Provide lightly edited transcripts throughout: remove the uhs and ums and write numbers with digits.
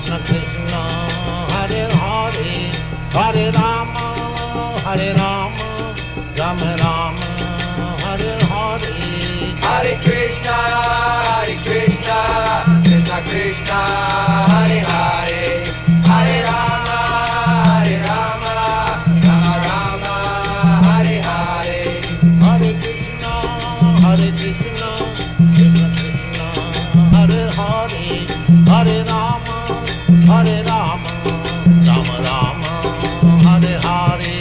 Krishna Krishna Hare Hare Hare Rama Rama Rama Hare Hare Hare Krishna Krishna Krishna Hare Hare Hare Rama Rama Rama Hare Hare Hare Krishna Krishna Krishna Hare Hare Hare Rama Rama Rama Hare Hare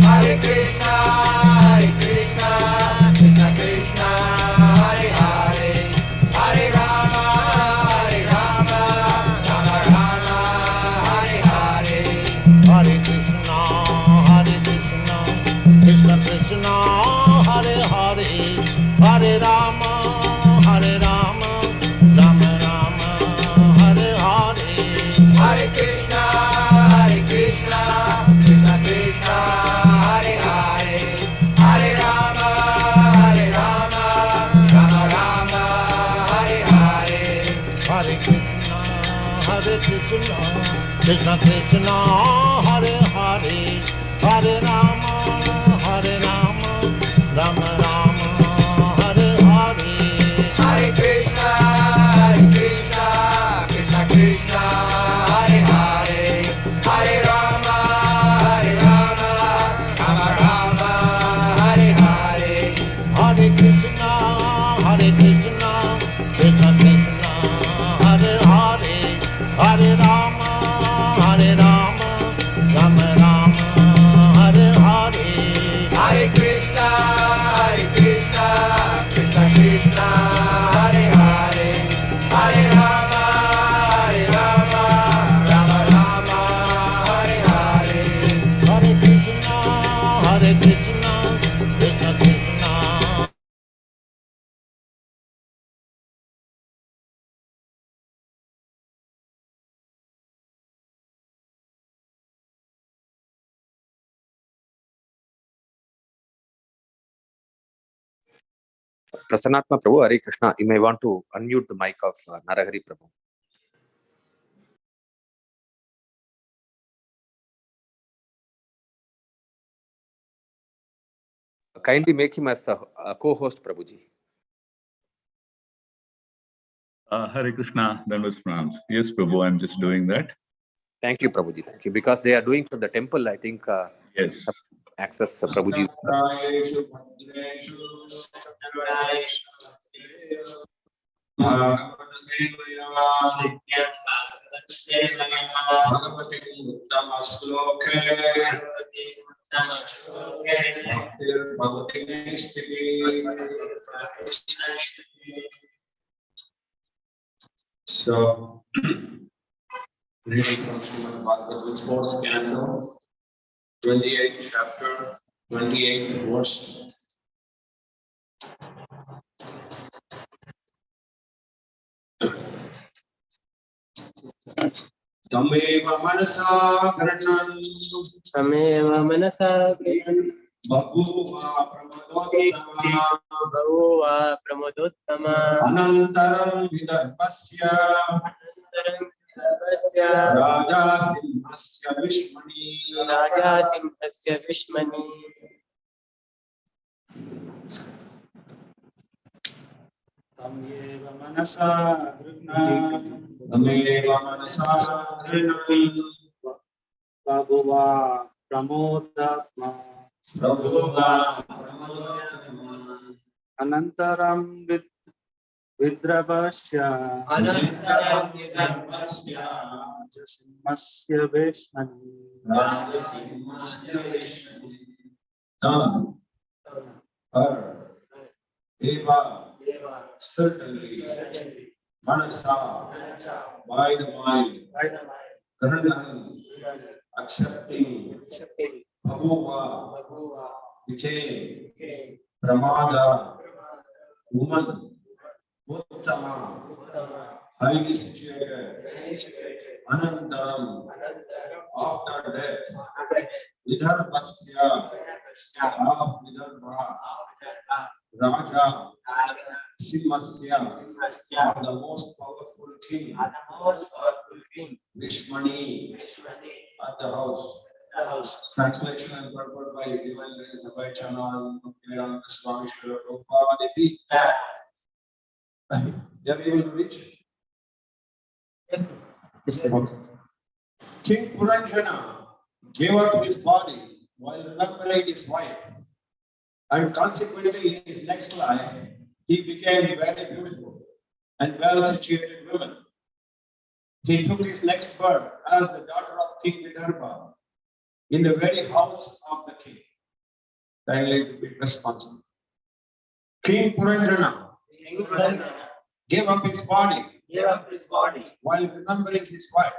Hare Krishna Krishna Krishna Hare Hare Hare Rama Rama Rama Hare Hare Hare Krishna Krishna Krishna Hare Hare Hare Rama Rama Rama Hare Hare Hare Krishna Krishna Krishna Hare Hare Hare Rama Rama Rama Hare Hare Hare Krishna Krishna Krishna Hare Hare Hare Rama Rama Rama Hare Hare Hare Krishna Krishna Krishna Hare Hare Hare Rama Rama Rama Hare Hare Hare Krishna Krishna Krishna Hare Hare Hare Rama Rama Rama Hare Hare Hare Krishna Krishna Krishna Hare Hare Hare Rama Rama Rama Hare Hare Hare Krishna Krishna Krishna Prasanatma Prabhu, Hare Krishna. You may want to unmute the mic of Narahari Prabhu. Kindly make him as a co-host, Prabhuji. Hare Krishna, that was pronounced. Yes, Prabhu, I'm just doing that. Thank you, Prabhuji. Thank you. Because they are doing from the temple, I think. Yes. Access Prabhuji. So, reading from Srimad Bhagavata, 4th canto, 28th chapter, 28th verse. Tameva manasa grannan Bhaguva pramodottama Anantaram vidarbhasya Raja Simhasya Vishmani Tameva manasa grannan Bhaguva pramodatma Anantaram vidrabhasya Simhasya Vishmani Tam her Eva certainly Manasa by the mind Grannan accepting Bhaguva became Pramada woman Uttama highly situated Anantaram after death Vidarbhasya of Vidarbha Raja Simasya, or the most powerful king, Vishmani, at the house. Translation and purport by given by Channel, Swami Shri Prabhupada. Are you able to reach? Okay. King Puranjana gave up his body while remembering his wife, and consequently in his next life he became very beautiful and well-situated woman. He took his next birth as the daughter of King Vidarbha in the very house of the king. Kindly to be responsible. King Puranjana gave up his body while remembering his wife,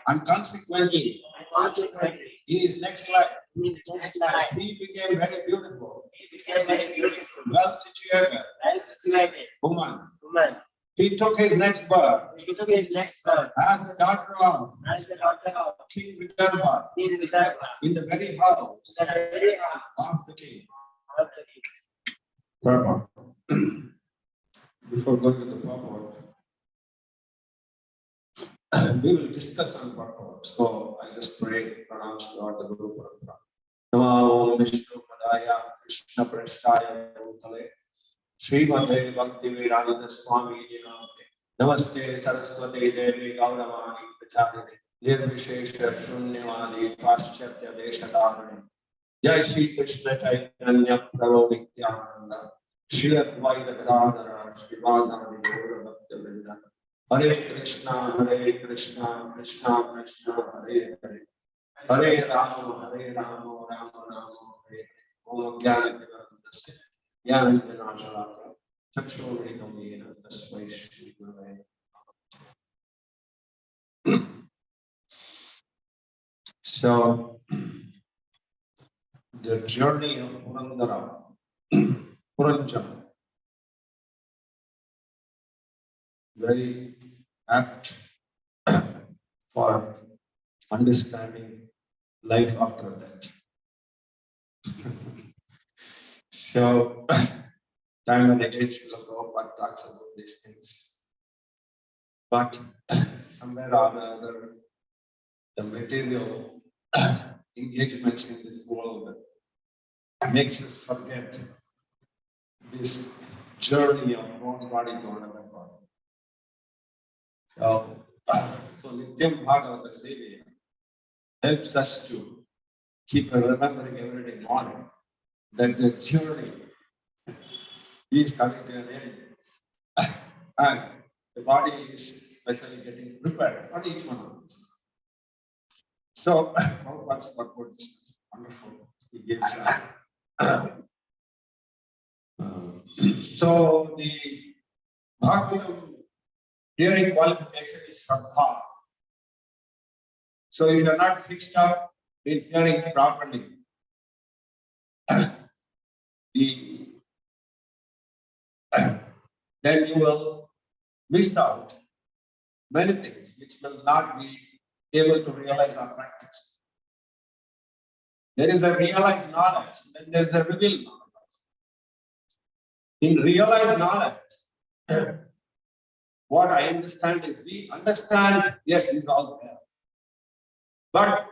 and consequently in his next life he became very beautiful, well-situated woman. He took his next birth as the daughter of King Vidarbha in the very house of the king. Purport. Before going to the purport, we will discuss on purport. So I just pray, pronounce Lord the Guru Parampara. Namo Vishnu Padaya Krishna Prasthaya Bhutale Srimate Bhakti Vedanta Swami Namaste. Namaste Saraswati Devi Gauravani Pracharine Nirvishesha Shunyavadi Paschatya Deshadarane. Jai Shri Krishna Chaitanya Prabhu Nityananda Shri Advaita Gadadhara Srivasadi Gaura Bhakta Vrinda. Hare Krishna, Krishna Krishna, Hare Hare. Hare Rama, Rama Rama, Hare Hare. Om Jnana Jnana Vinashalaka Chakshuri Kamena Tasmai Shri Gurave. So, the journey of Puranjana, very apt for understanding life after that. So, time and again, Prabhupada talks about these things. But somewhere or other, the material engagements in this world makes us forget this journey of one body to another body. So Nityam Bhagavata Sevaya helps us to keep remembering every day morning that the journey is coming to an end. And the body is especially getting prepared for each one of us. So, what's wonderful. He gives so the Bhagavatam hearing qualification is Shraddha. So if you are not fixed up in hearing properly, then you will miss out many things which will not be able to realize our practice. There is a realized knowledge, then there is a revealed knowledge. In realized knowledge, what I understand is we understand, yes, this is all there. But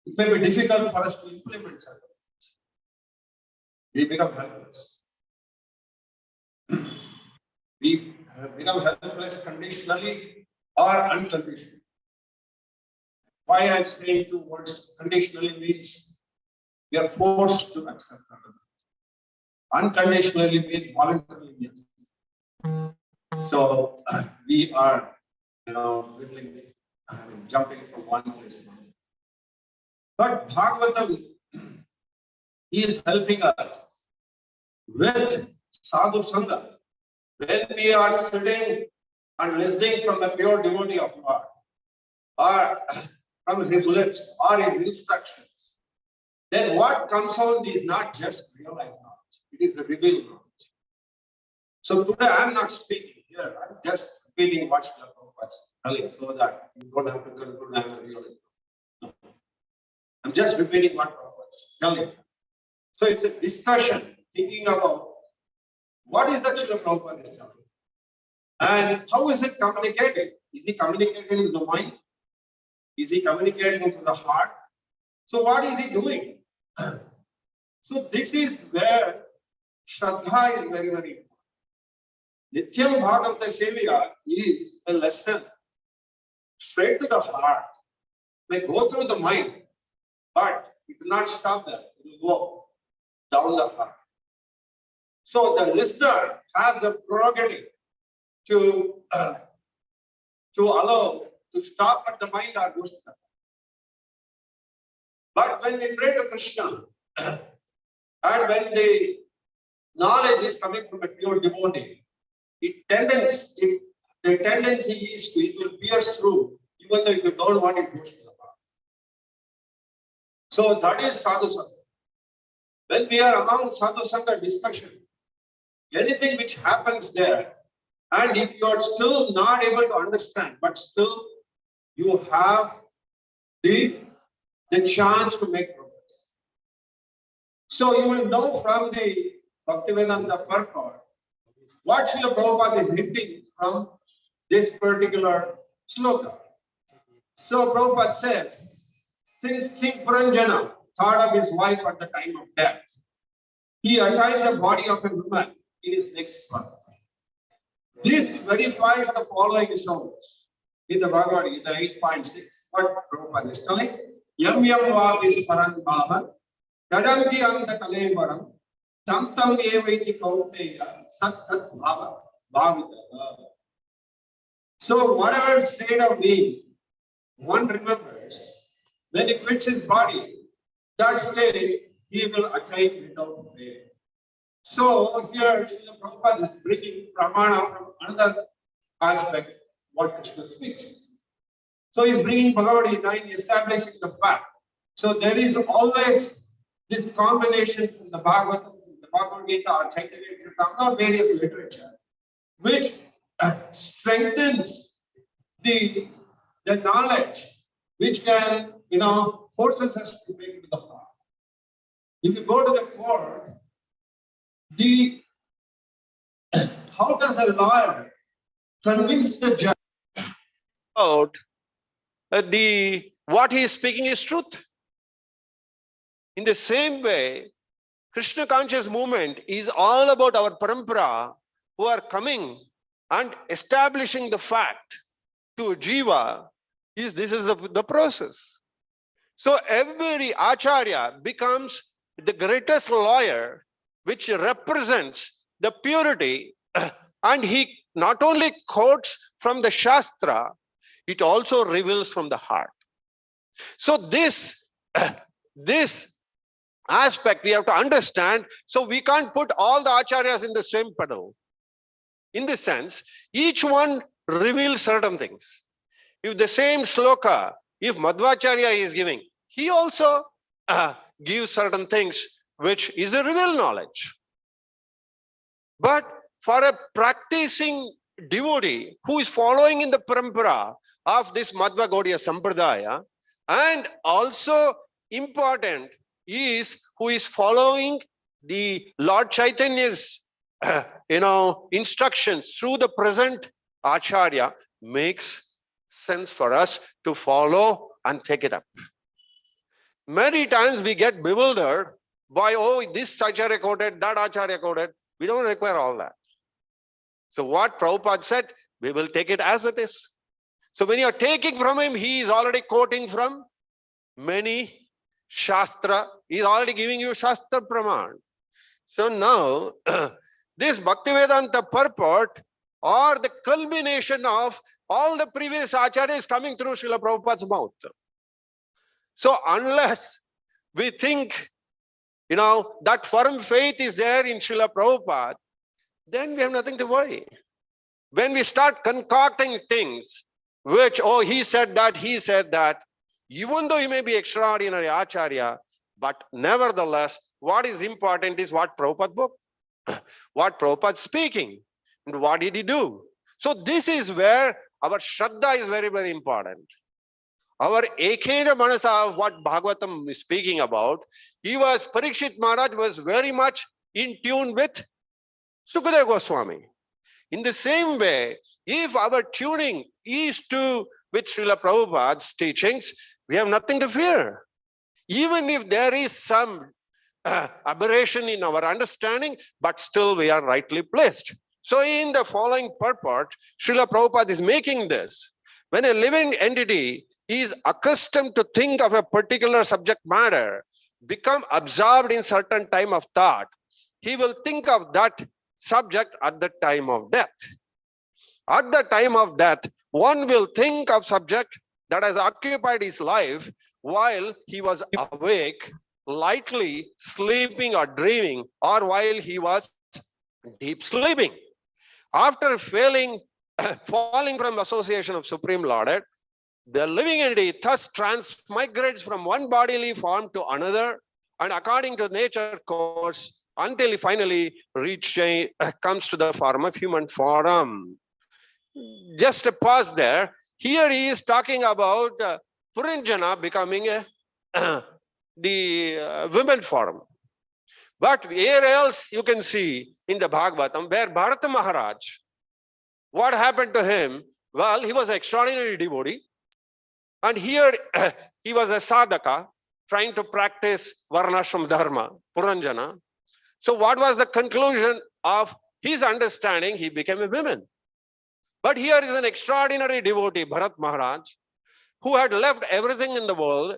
it may be difficult for us to implement certain things. We become helpless. We become helpless conditionally or unconditionally. Why I'm saying two words conditionally means we are forced to accept other things. Unconditionally means voluntarily, yes. So we are, jumping from one place to another. But Bhagavatam is helping us with sadhu sangha. When we are sitting and listening from a pure devotee of God, or from his lips, or his instructions, then what comes out is not just realized knowledge, it is the revealed knowledge. So today I am not speaking here, I am just repeating what Srila Prabhupada was telling, so that you don't have to conclude I am realizing. No. I am just repeating what Prabhupada was telling. So it's a discussion, thinking about What is that Srila Prabhupada is telling? And how is it communicated? Is he communicating with the mind? Is he communicating with the heart? So what is he doing? So this is where Shraddha is very, very important. Nityam Bhagavata Sevaya is a lesson straight to the heart. May go through the mind, but it will not stop there. It will go down the heart. So the listener has the prerogative to allow to stop at the mind or go to the heart. But when we pray to Krishna, and when the knowledge is coming from a pure devotee, the tendency is to it will pierce through, even though if you don't want it, goes to the heart. So that is sadhu sangha. When we are among sadhu sangha discussion, anything which happens there, and if you are still not able to understand, but still you have the chance to make progress. So you will know from the Bhaktivedanta purport what Srila Prabhupada is hinting from this particular sloka. So Prabhupada says, since King Puranjana thought of his wife at the time of death, he attained the body of a woman in his next birth. This verifies the following sounds in the Bhagavata, in the 8.6. What Prabhupada is telling, Yam yam vavis paran bhava, tadanti anta kalevaram, tam tam evaiti kauteya, sat sat bhava, bhavita. So whatever state of being one remembers, when he quits his body, that state he will attain without pain. So here Srila Prabhupada is bringing pramana from another aspect what Krishna speaks. So he's bringing Bhagavad 9, establishing the fact. So there is always this combination from the Bhagavata, the Bhagavad Gita, or Chaitanya, or various literature, which strengthens the knowledge, which can, forces us to make it to the heart. If you go to the court, how does a lawyer convince the judge about what he is speaking is truth? In the same way, Krishna conscious movement is all about our parampara who are coming and establishing the fact to Jiva. This is the process. So every Acharya becomes the greatest lawyer, which represents the purity, and he not only quotes from the Shastra, it also reveals from the heart. So this aspect we have to understand. So we can't put all the Acharyas in the same pedal. In this sense, each one reveals certain things. If the same sloka, if Madhvacharya is giving, he also gives certain things which is a revealed knowledge. But for a practicing devotee who is following in the parampara of this Madhva Gaudiya Sampradaya, and also important is who is following the Lord Chaitanya's instructions through the present Acharya, makes sense for us to follow and take it up. Many times we get bewildered by, this Acharya quoted, that Acharya quoted. We don't require all that. So what Prabhupada said, we will take it as it is. So when you're taking from him, he is already quoting from many Shastra. He's already giving you Shastra Praman. So now, this Bhaktivedanta purport, or the culmination of all the previous Acharyas coming through Srila Prabhupada's mouth. So unless we think, that firm faith is there in Srila Prabhupada, then we have nothing to worry. When we start concocting things, which, he said that, even though he may be extraordinary Acharya, but nevertheless, what is important is what Prabhupada book, what Prabhupada speaking, and what did he do. So this is where our Shraddha is very, very important. Our Ekena Manasa, of what Bhagavatam is speaking about, Parikshit Maharaj was very much in tune with Sukadeva Goswami. In the same way, if our tuning is to with Srila Prabhupada's teachings, we have nothing to fear. Even if there is some aberration in our understanding, but still we are rightly placed. So in the following purport, Srila Prabhupada is making this. When a living entity is accustomed to think of a particular subject matter, become absorbed in certain time of thought, he will think of that subject at the time of death. At the time of death, one will think of subject that has occupied his life while he was awake, lightly sleeping or dreaming, or while he was deep sleeping. After falling from association of Supreme Lord, the living entity thus transmigrates from one bodily form to another, and according to nature course, until he finally comes to the form of human form. Just a pause there. Here he is talking about Puranjana becoming the women form. But where else you can see in the Bhagavatam, where Bharata Maharaj, what happened to him? Well, he was an extraordinary devotee. And here he was a sadhaka trying to practice Varnashram Dharma, Puranjana. So what was the conclusion of his understanding? He became a woman. But here is an extraordinary devotee, Bharat Maharaj, who had left everything in the world,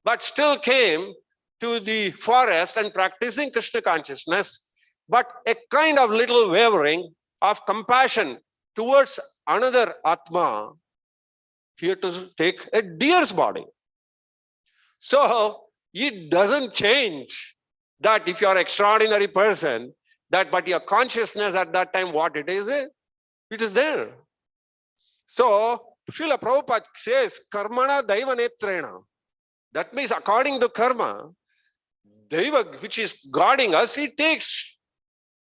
but still came to the forest and practicing Krishna consciousness, but a kind of little wavering of compassion towards another Atma, here to take a deer's body. So it doesn't change that if you are an extraordinary person, but your consciousness at that time, what it is there. So Srila Prabhupada says, Karmana Daiva Netrena. That means according to karma, Daiva, which is guarding us, he takes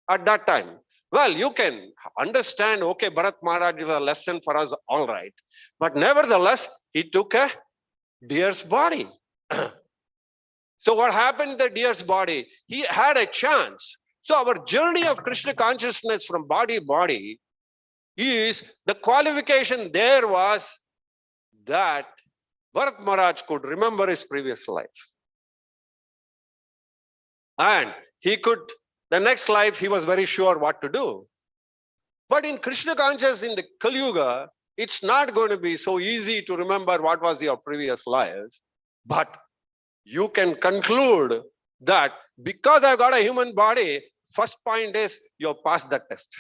at that time. Well, you can understand, okay, Bharat Maharaj is a lesson for us, all right. But nevertheless, he took a deer's body. So what happened in the deer's body? He had a chance. So our journey of Krishna consciousness from body is the qualification there was that Bharat Maharaj could remember his previous life. And he could, the next life, he was very sure what to do. But in Krishna consciousness, in the Kali Yuga, it's not going to be so easy to remember what was your previous life. But you can conclude that because I've got a human body, first point is you passed that test.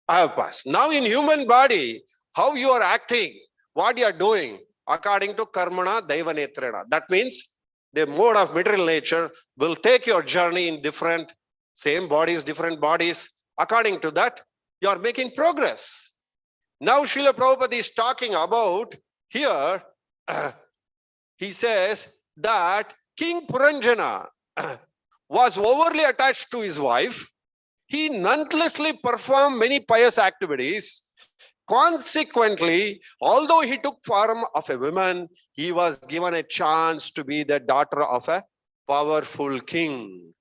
I have passed. Now in human body, how you are acting, what you are doing, according to karmana daiva netrena. That means the mode of material nature will take your journey in different, same bodies, different bodies. According to that, you are making progress. Now Srila Prabhupada is talking about here, he says that King Puranjana was overly attached to his wife. He nonethelessly performed many pious activities. Consequently, although he took form of a woman, he was given a chance to be the daughter of a powerful king.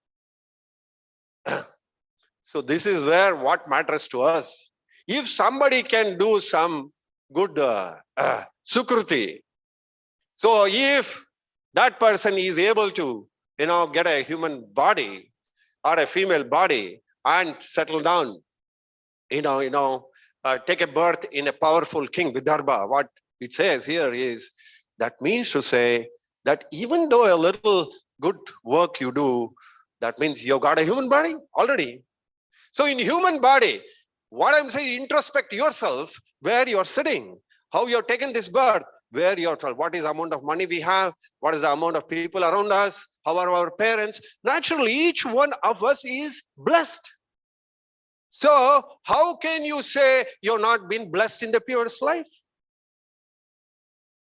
So this is where what matters to us. If somebody can do some good sukruti, so if that person is able to, get a human body or a female body and settle down, take a birth in a powerful king, Vidarbha, what it says here is, that means to say that even though a little good work you do, that means you've got a human body already. So in human body, what I'm saying, introspect yourself, where you're sitting, how you're taken this birth, where you're, what is the amount of money we have, what is the amount of people around us, how are our parents. Naturally, each one of us is blessed. So how can you say you're not been blessed in the purest life?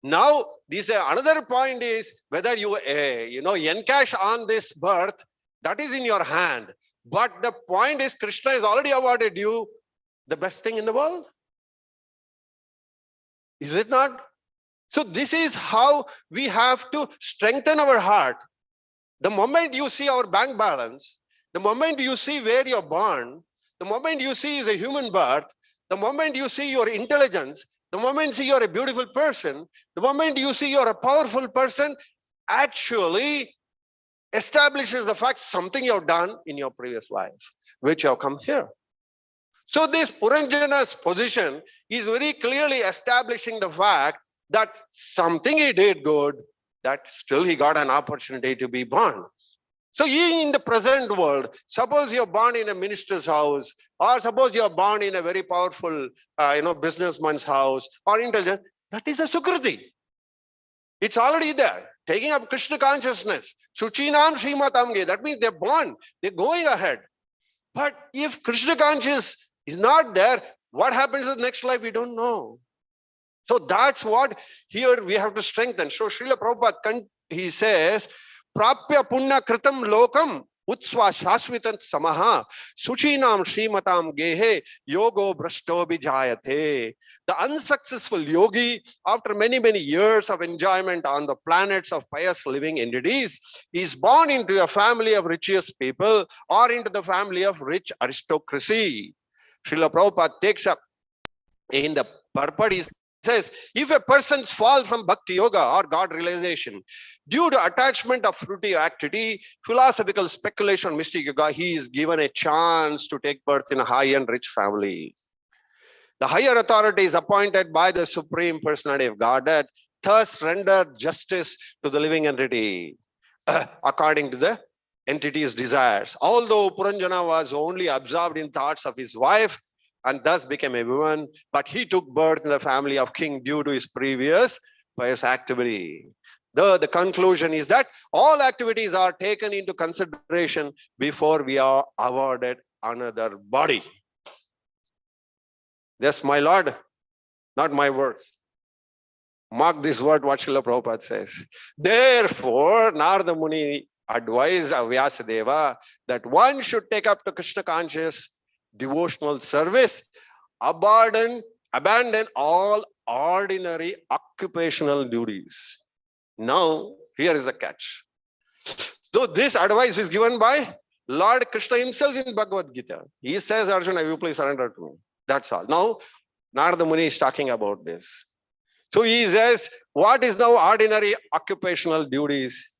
Now, another point is whether you, encash on this birth, that is in your hand. But the point is, Krishna has already awarded you the best thing in the world. Is it not? So this is how we have to strengthen our heart. The moment you see our bank balance, The moment you see where you're born, the moment you see is a human birth, the moment you see your intelligence, the moment you see you're a beautiful person, the moment you see you're a powerful person, actually establishes the fact something you've done in your previous life, which you have come here. So this Puranjana's position is very clearly establishing the fact that something he did good, that still he got an opportunity to be born. So in the present world, suppose you're born in a minister's house, or suppose you're born in a very powerful, businessman's house, or intelligent, that is a Sukriti. It's already there. Taking up Krishna consciousness. Suchinam Srimatamge. That means they're born. They're going ahead. But if Krishna consciousness is not there, what happens in the next life, we don't know. So that's what here we have to strengthen. So Srila Prabhupada, he says, Prapya Punna Kritam Lokam Utsva Shasvitan Samaha Suchinam Srimatam Gehe Yogo Brashto Bijayate. The unsuccessful yogi, after many, many years of enjoyment on the planets of pious living entities, is born into a family of richest people or into the family of rich aristocracy. Srila Prabhupada takes up in the purport, he says, if a person falls from bhakti yoga or God realization due to attachment of fruitive activity, philosophical speculation, mystic yoga, he is given a chance to take birth in a high and rich family. The higher authority is appointed by the Supreme Personality of Godhead, thus render justice to the living entity according to the entity's desires. Although Puranjana was only absorbed in thoughts of his wife, and thus became a woman, but he took birth in the family of king due to his previous pious activity. The conclusion is that all activities are taken into consideration before we are awarded another body. Yes, my Lord, not my words. Mark this word, what Srila Prabhupada says. Therefore, Narada Muni advised Vyasadeva that one should take up to Krishna conscious devotional service, abandon all ordinary occupational duties. Now, here is a catch. So this advice is given by Lord Krishna himself in Bhagavad Gita. He says, Arjuna, you please surrender to me. That's all. Now, Narada Muni is talking about this. So he says, what is now ordinary occupational duties?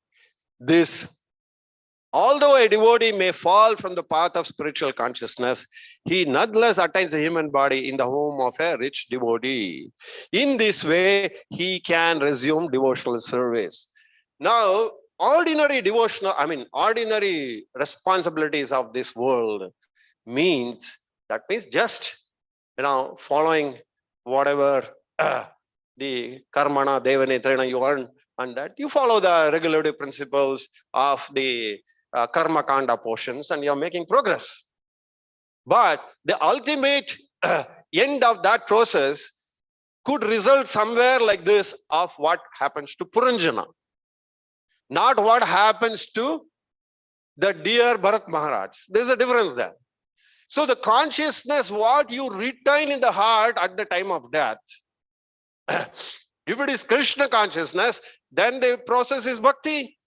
This. Although a devotee may fall from the path of spiritual consciousness, he nonetheless attains a human body in the home of a rich devotee. In this way, he can resume devotional service. Now, ordinary responsibilities of this world means just, following whatever the karmana, devane, trena you earn, and that you follow the regulative principles of the karma kanda portions and you're making progress. But the ultimate end of that process could result somewhere like this of what happens to Puranjana. Not what happens to the dear Bharat Maharaj. There's a difference there. So the consciousness, what you retain in the heart at the time of death, if it is Krishna consciousness, then the process is bhakti.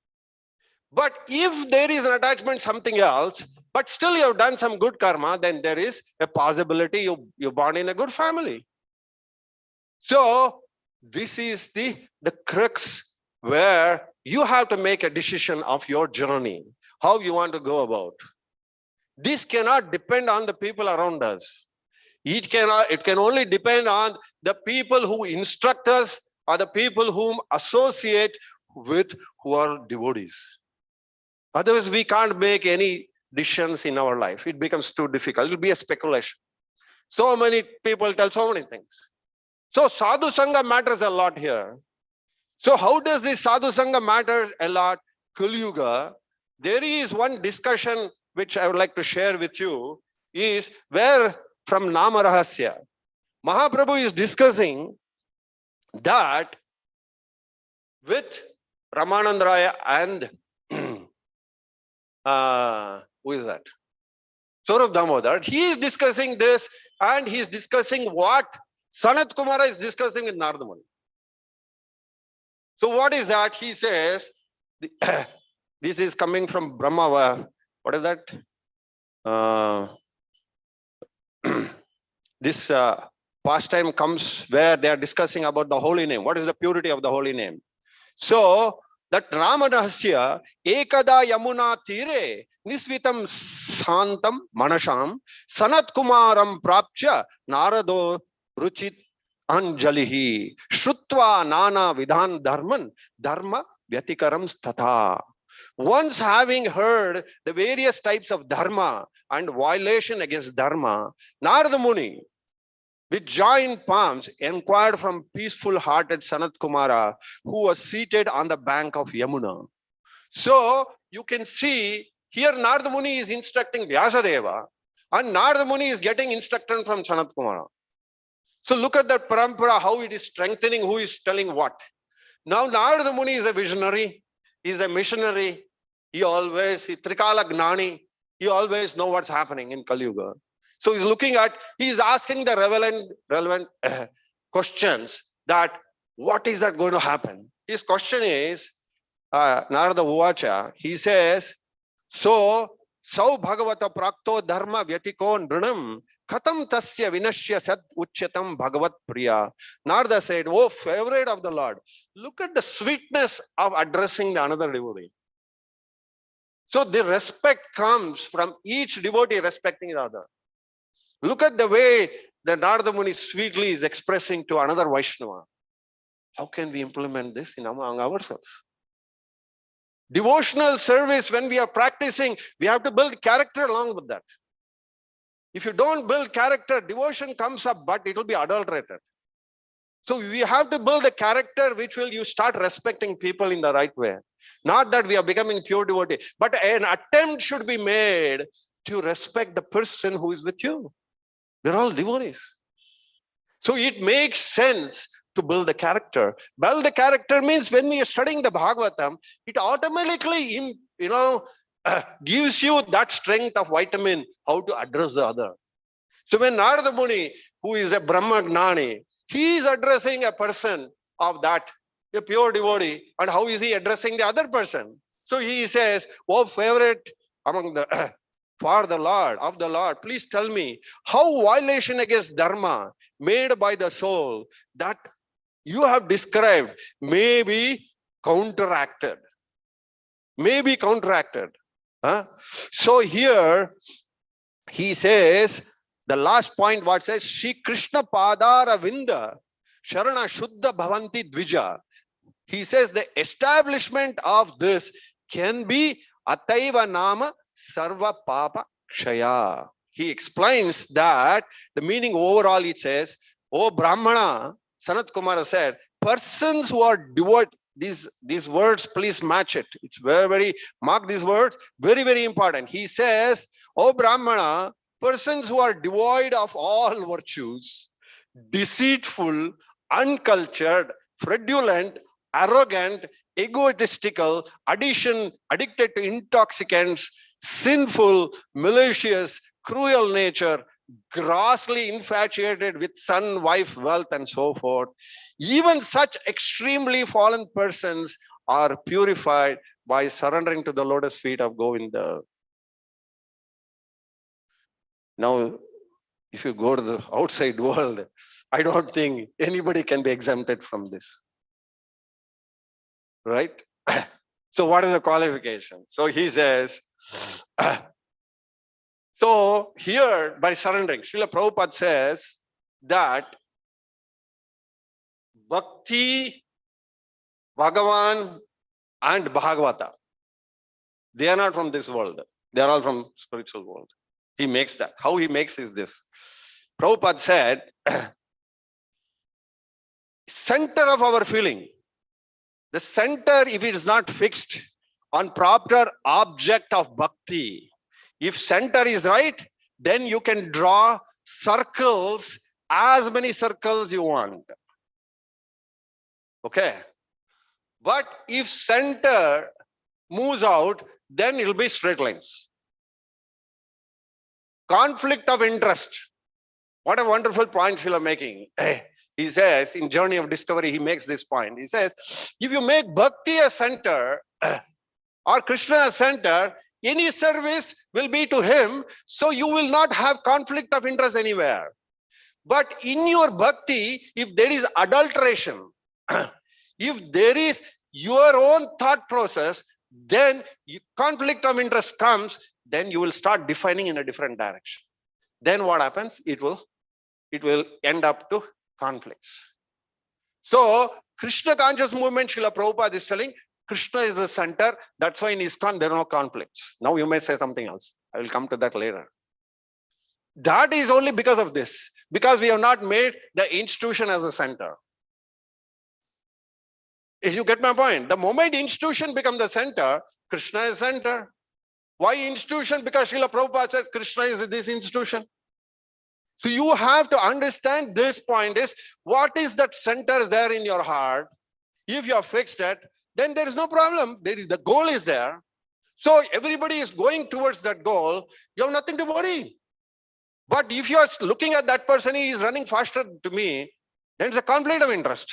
But if there is an attachment, something else, but still you have done some good karma, then there is a possibility you're born in a good family. So this is the crux where you have to make a decision of your journey, how you want to go about. This cannot depend on the people around us. It can only depend on the people who instruct us or the people whom associate with who are devotees. Otherwise, we can't make any decisions in our life. It becomes too difficult. It will be a speculation. So many people tell so many things. So sadhu sangha matters a lot here. So how does this sadhu sangha matter a lot? Kali Yuga, there is one discussion which I would like to share with you, is where from Nama Rahasya, Mahaprabhu is discussing that with Ramananda Raya and who is that? Saurabh Damodar. He is discussing this and he is discussing what Sanat Kumara is discussing with Narada Muni. So what is that? He says, this is coming from Brahma. What is that? this pastime comes where they are discussing about the holy name. What is the purity of the holy name? So that Ramanasya Ekada Yamuna Tire Nisvitam Santam Manasham Sanat Kumaram Prapcha Narado Ruchit Anjalihi Shrutva Nana Vidhan Dharman Dharma Vyatikaram Tatha. Once having heard the various types of dharma and violation against dharma, Narada Muni, with joined palms, inquired from peaceful-hearted Sanat Kumara, who was seated on the bank of Yamuna. So you can see here Narada Muni is instructing Vyasadeva, and Narada Muni is getting instruction from Sanat Kumara. So look at that parampara, how it is strengthening, who is telling what. Now Narada Muni is a visionary, he is a missionary, he Trikala Gnani, he always know what's happening in Kali Yuga. So he's looking at, he's asking the relevant questions that what is that going to happen? His question is, Narada Uvacha, he says, so Bhagavata Prakto Dharma Vyatiko Nrinam Katam Tasya Vinashya Sat Uchatam Bhagavat Priya. Narada said, oh favorite of the Lord, look at the sweetness of addressing the another devotee. So the respect comes from each devotee respecting the other. Look at the way the Narada Muni sweetly is expressing to another Vaishnava. How can we implement this among ourselves? Devotional service, when we are practicing, we have to build character along with that. If you don't build character, devotion comes up, but it will be adulterated. So we have to build a character which will you start respecting people in the right way. Not that we are becoming pure devotee, but an attempt should be made to respect the person who is with you. They're all devotees. So it makes sense to build the character. Build the character means when we are studying the Bhagavatam, it automatically, gives you that strength of vitamin, how to address the other. So when Narada Muni, who is a Brahma Gnani, he is addressing a person of that, a pure devotee, and how is he addressing the other person? So he says, oh favorite among the for the Lord, of the Lord, please tell me how violation against dharma made by the soul that you have described may be counteracted. May be counteracted. So here he says, the last point what says, Shri Krishna Padara Vinda Sharana Shuddha Bhavanti Dvija. He says the establishment of this can be Ataiva Nama Sarva Papa Kshaya. He explains that the meaning overall, it says, oh Brahmana, Sanat Kumara said, persons who are devoid, these words, please match it. It's very, mark these words, very, very important. He says, oh Brahmana, persons who are devoid of all virtues, deceitful, uncultured, fraudulent, arrogant, egotistical, addicted to intoxicants, sinful, malicious, cruel nature, grossly infatuated with son, wife, wealth, and so forth. Even such extremely fallen persons are purified by surrendering to the lotus feet of Govinda. Now, if you go to the outside world, I don't think anybody can be exempted from this. Right? So what is the qualification? So he says, so here by surrendering, Srila Prabhupada says that Bhakti, Bhagavan and Bhagavata, they are not from this world. They are all from spiritual world. He makes that. How he makes is this. Prabhupada said, center of our feeling, the center, if it is not fixed on proper object of bhakti, if center is right, then you can draw circles, as many circles you want. Okay. But if center moves out, then it will be straight lines. Conflict of interest. What a wonderful point Srila making. He says, in Journey of Discovery, he makes this point. He says, if you make bhakti a center, or Krishna a center, any service will be to him, so you will not have conflict of interest anywhere. But in your bhakti, if there is adulteration, if there is your own thought process, then conflict of interest comes, then you will start defining in a different direction. Then what happens? It will end up to conflicts. So Krishna conscious movement, Srila Prabhupada is telling, Krishna is the center. That's why in ISKCON there are no conflicts. Now you may say something else. I will come to that later. That is only because of this, because we have not made the institution as a center. If you get my point, the moment institution becomes the center, Krishna is center. Why institution? Because Srila Prabhupada says Krishna is this institution. So you have to understand this point is, what is that center there in your heart? If you have fixed it, then there is no problem. The goal is there. So everybody is going towards that goal. You have nothing to worry. But if you are looking at that person, he is running faster to me, then it's a conflict of interest.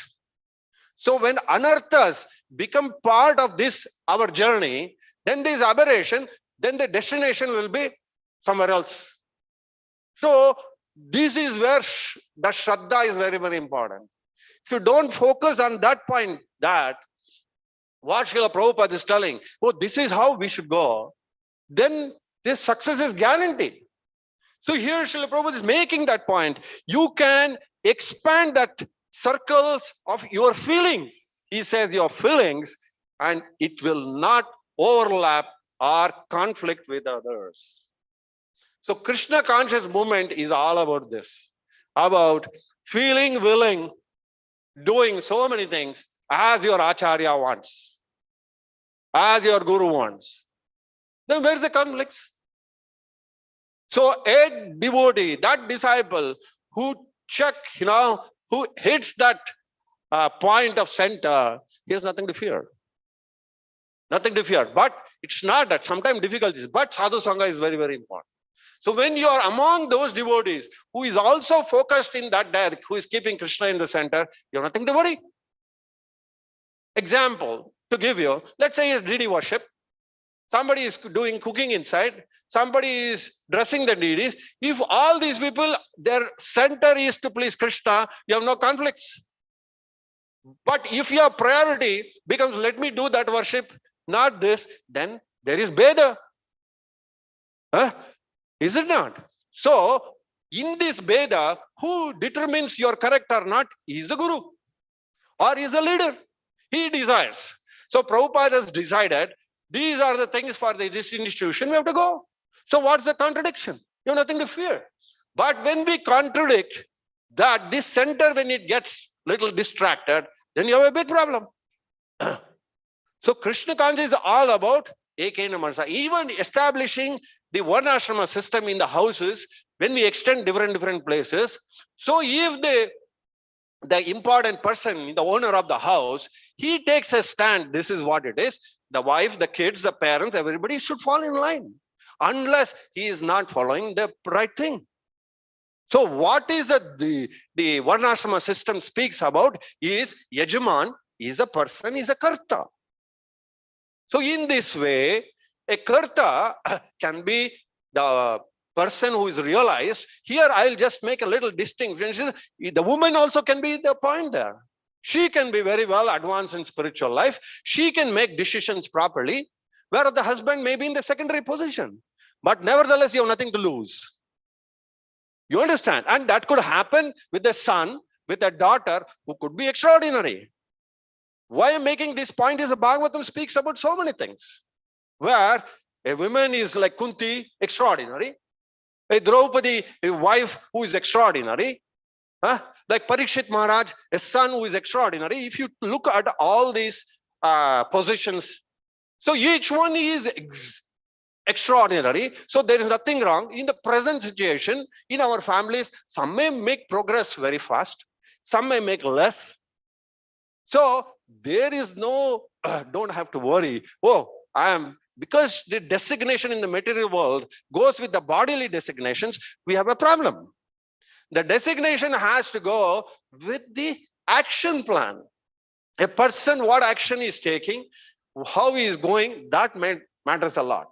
So when anarthas become part of this, our journey, then there is aberration, then the destination will be somewhere else. So this is where the Shraddha is very, very important. If you don't focus on that point, that what Srila Prabhupada is telling, oh, this is how we should go, then this success is guaranteed. So here Srila Prabhupada is making that point. You can expand that circles of your feelings. He says your feelings, and it will not overlap or conflict with others. So Krishna conscious movement is all about this, about feeling willing, doing so many things as your Acharya wants, as your Guru wants. Then where's the conflicts? So a devotee, that disciple who who hits that point of center, he has nothing to fear. Nothing to fear. But it's not that. Sometimes difficulties. But sadhu sangha is very, very important. So when you are among those devotees who is also focused in that direct, who is keeping Krishna in the center, you have nothing to worry. Example to give you, let's say it's deity worship. Somebody is doing cooking inside. Somebody is dressing the deities. If all these people, their center is to please Krishna, you have no conflicts. But if your priority becomes, let me do that worship, not this, then there is Beda. Is it not? So, in this Beda, who determines you're correct or not is the Guru or is the leader. He decides. So, Prabhupada has decided, these are the things for this institution, we have to go. So, what's the contradiction? You have nothing to fear. But when we contradict that, this center, when it gets little distracted, then you have a big problem. So, Krishna consciousness is all about Ekena Manasa. Even establishing the Varnashrama system in the houses, when we extend different places, so if the important person, the owner of the house, he takes a stand, this is what it is, the wife, the kids, the parents, everybody should fall in line, unless he is not following the right thing. So what is the Varnashrama system speaks about is Yajaman is a person, is a Karta. So in this way, a Karta can be the person who is realized. Here I'll just make a little distinction. The woman also can be the point there. She can be very well advanced in spiritual life. She can make decisions properly, whereas the husband may be in the secondary position. But nevertheless, you have nothing to lose. You understand? And that could happen with a son, with a daughter who could be extraordinary. Why I'm making this point is the Bhagavatam speaks about so many things, where a woman is like Kunti, extraordinary. A Draupadi, a wife who is extraordinary. Like Parikshit Maharaj, a son who is extraordinary. If you look at all these positions, so each one is extraordinary. So there is nothing wrong. In the present situation, in our families, some may make progress very fast. Some may make less. So there is no, don't have to worry. Oh, because the designation in the material world goes with the bodily designations, we have a problem. The designation has to go with the action plan. A person, what action is taking, how he is going, that matters a lot.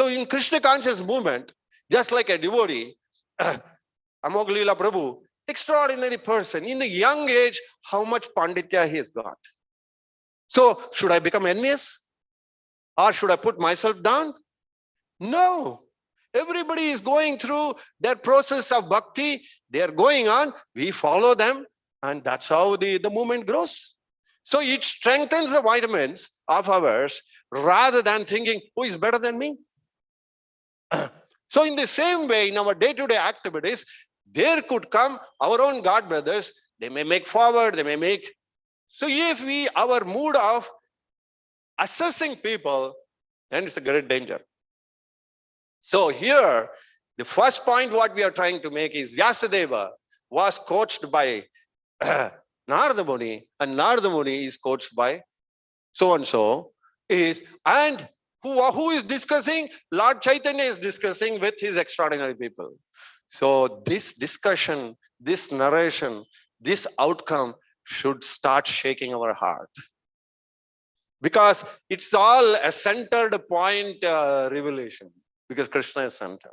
So in Krishna conscious movement, just like a devotee, Amog Leela Prabhu, extraordinary person. In the young age, how much panditya he has got. So should I become envious? Or should I put myself down? No. Everybody is going through their process of bhakti. They are going on. We follow them. And that's how the movement grows. So it strengthens the vitamins of ours rather than thinking, who is better than me? So in the same way, in our day-to-day activities, there could come our own God brothers. They may make forward, they may make. So if our mood of assessing people, then it's a great danger. So here, the first point what we are trying to make is Vyasadeva was coached by Narada Muni, and Narada Muni is coached by so-and-so, and who is discussing? Lord Chaitanya is discussing with his extraordinary people. So this discussion, this narration, this outcome should start shaking our heart. Because it's all a centered point revelation. Because Krishna is center.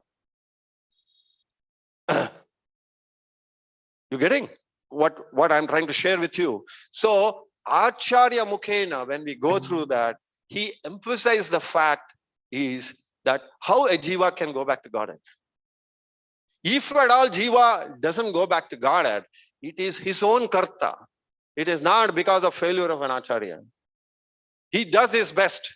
You getting what I'm trying to share with you? So Acharya Mukhena, when we go through that, he emphasized the fact is that how a jiva can go back to Godhead. If at all jiva doesn't go back to Godhead, it is his own karta. It is not because of failure of an Acharya. He does his best.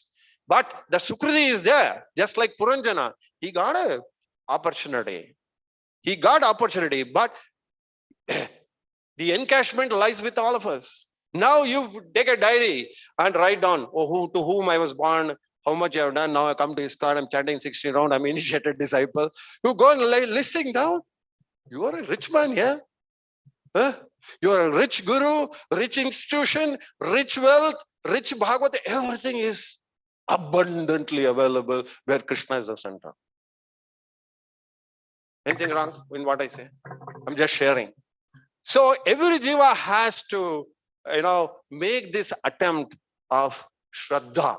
But the Sukriti is there. Just like Puranjana, he got an opportunity. He got opportunity, but the encashment lies with all of us. Now you take a diary and write down, to whom I was born, how much I have done. Now I come to ISKCON, I'm chanting 60 round, I'm initiated disciple. You go and listing down. You are a rich man here. Huh? You are a rich guru, rich institution, rich wealth, rich Bhagavata. Everything is abundantly available where Krishna is the center. Anything wrong in what I say? I'm just sharing. So every jiva has to, make this attempt of Shraddha.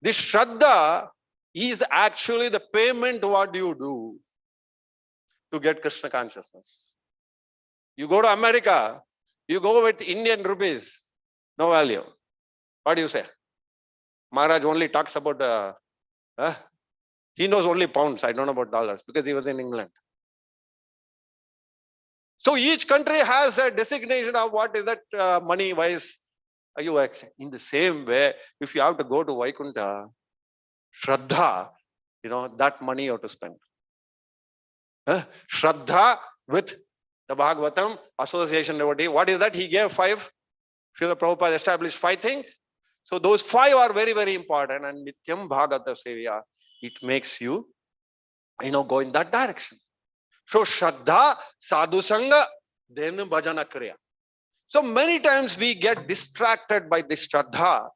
This Shraddha is actually the payment what you do to get Krishna consciousness. You go to America, you go with Indian rupees, no value. What do you say? Maharaj only talks about, he knows only pounds, I don't know about dollars, because he was in England. So each country has a designation of what is that money-wise you accept. In the same way, if you have to go to Vaikuntha, Shraddha, that money you have to spend. Shraddha with the Bhagavatam association devotee. What is that? He gave 5. Srila Prabhupada established 5 things. So those 5 are very, very important. And Nityam Bhagavata Sevaya, it makes you, go in that direction. So Shraddha, Sadhu Sangha, then Bhajana Kriya. So many times we get distracted by this Shraddha.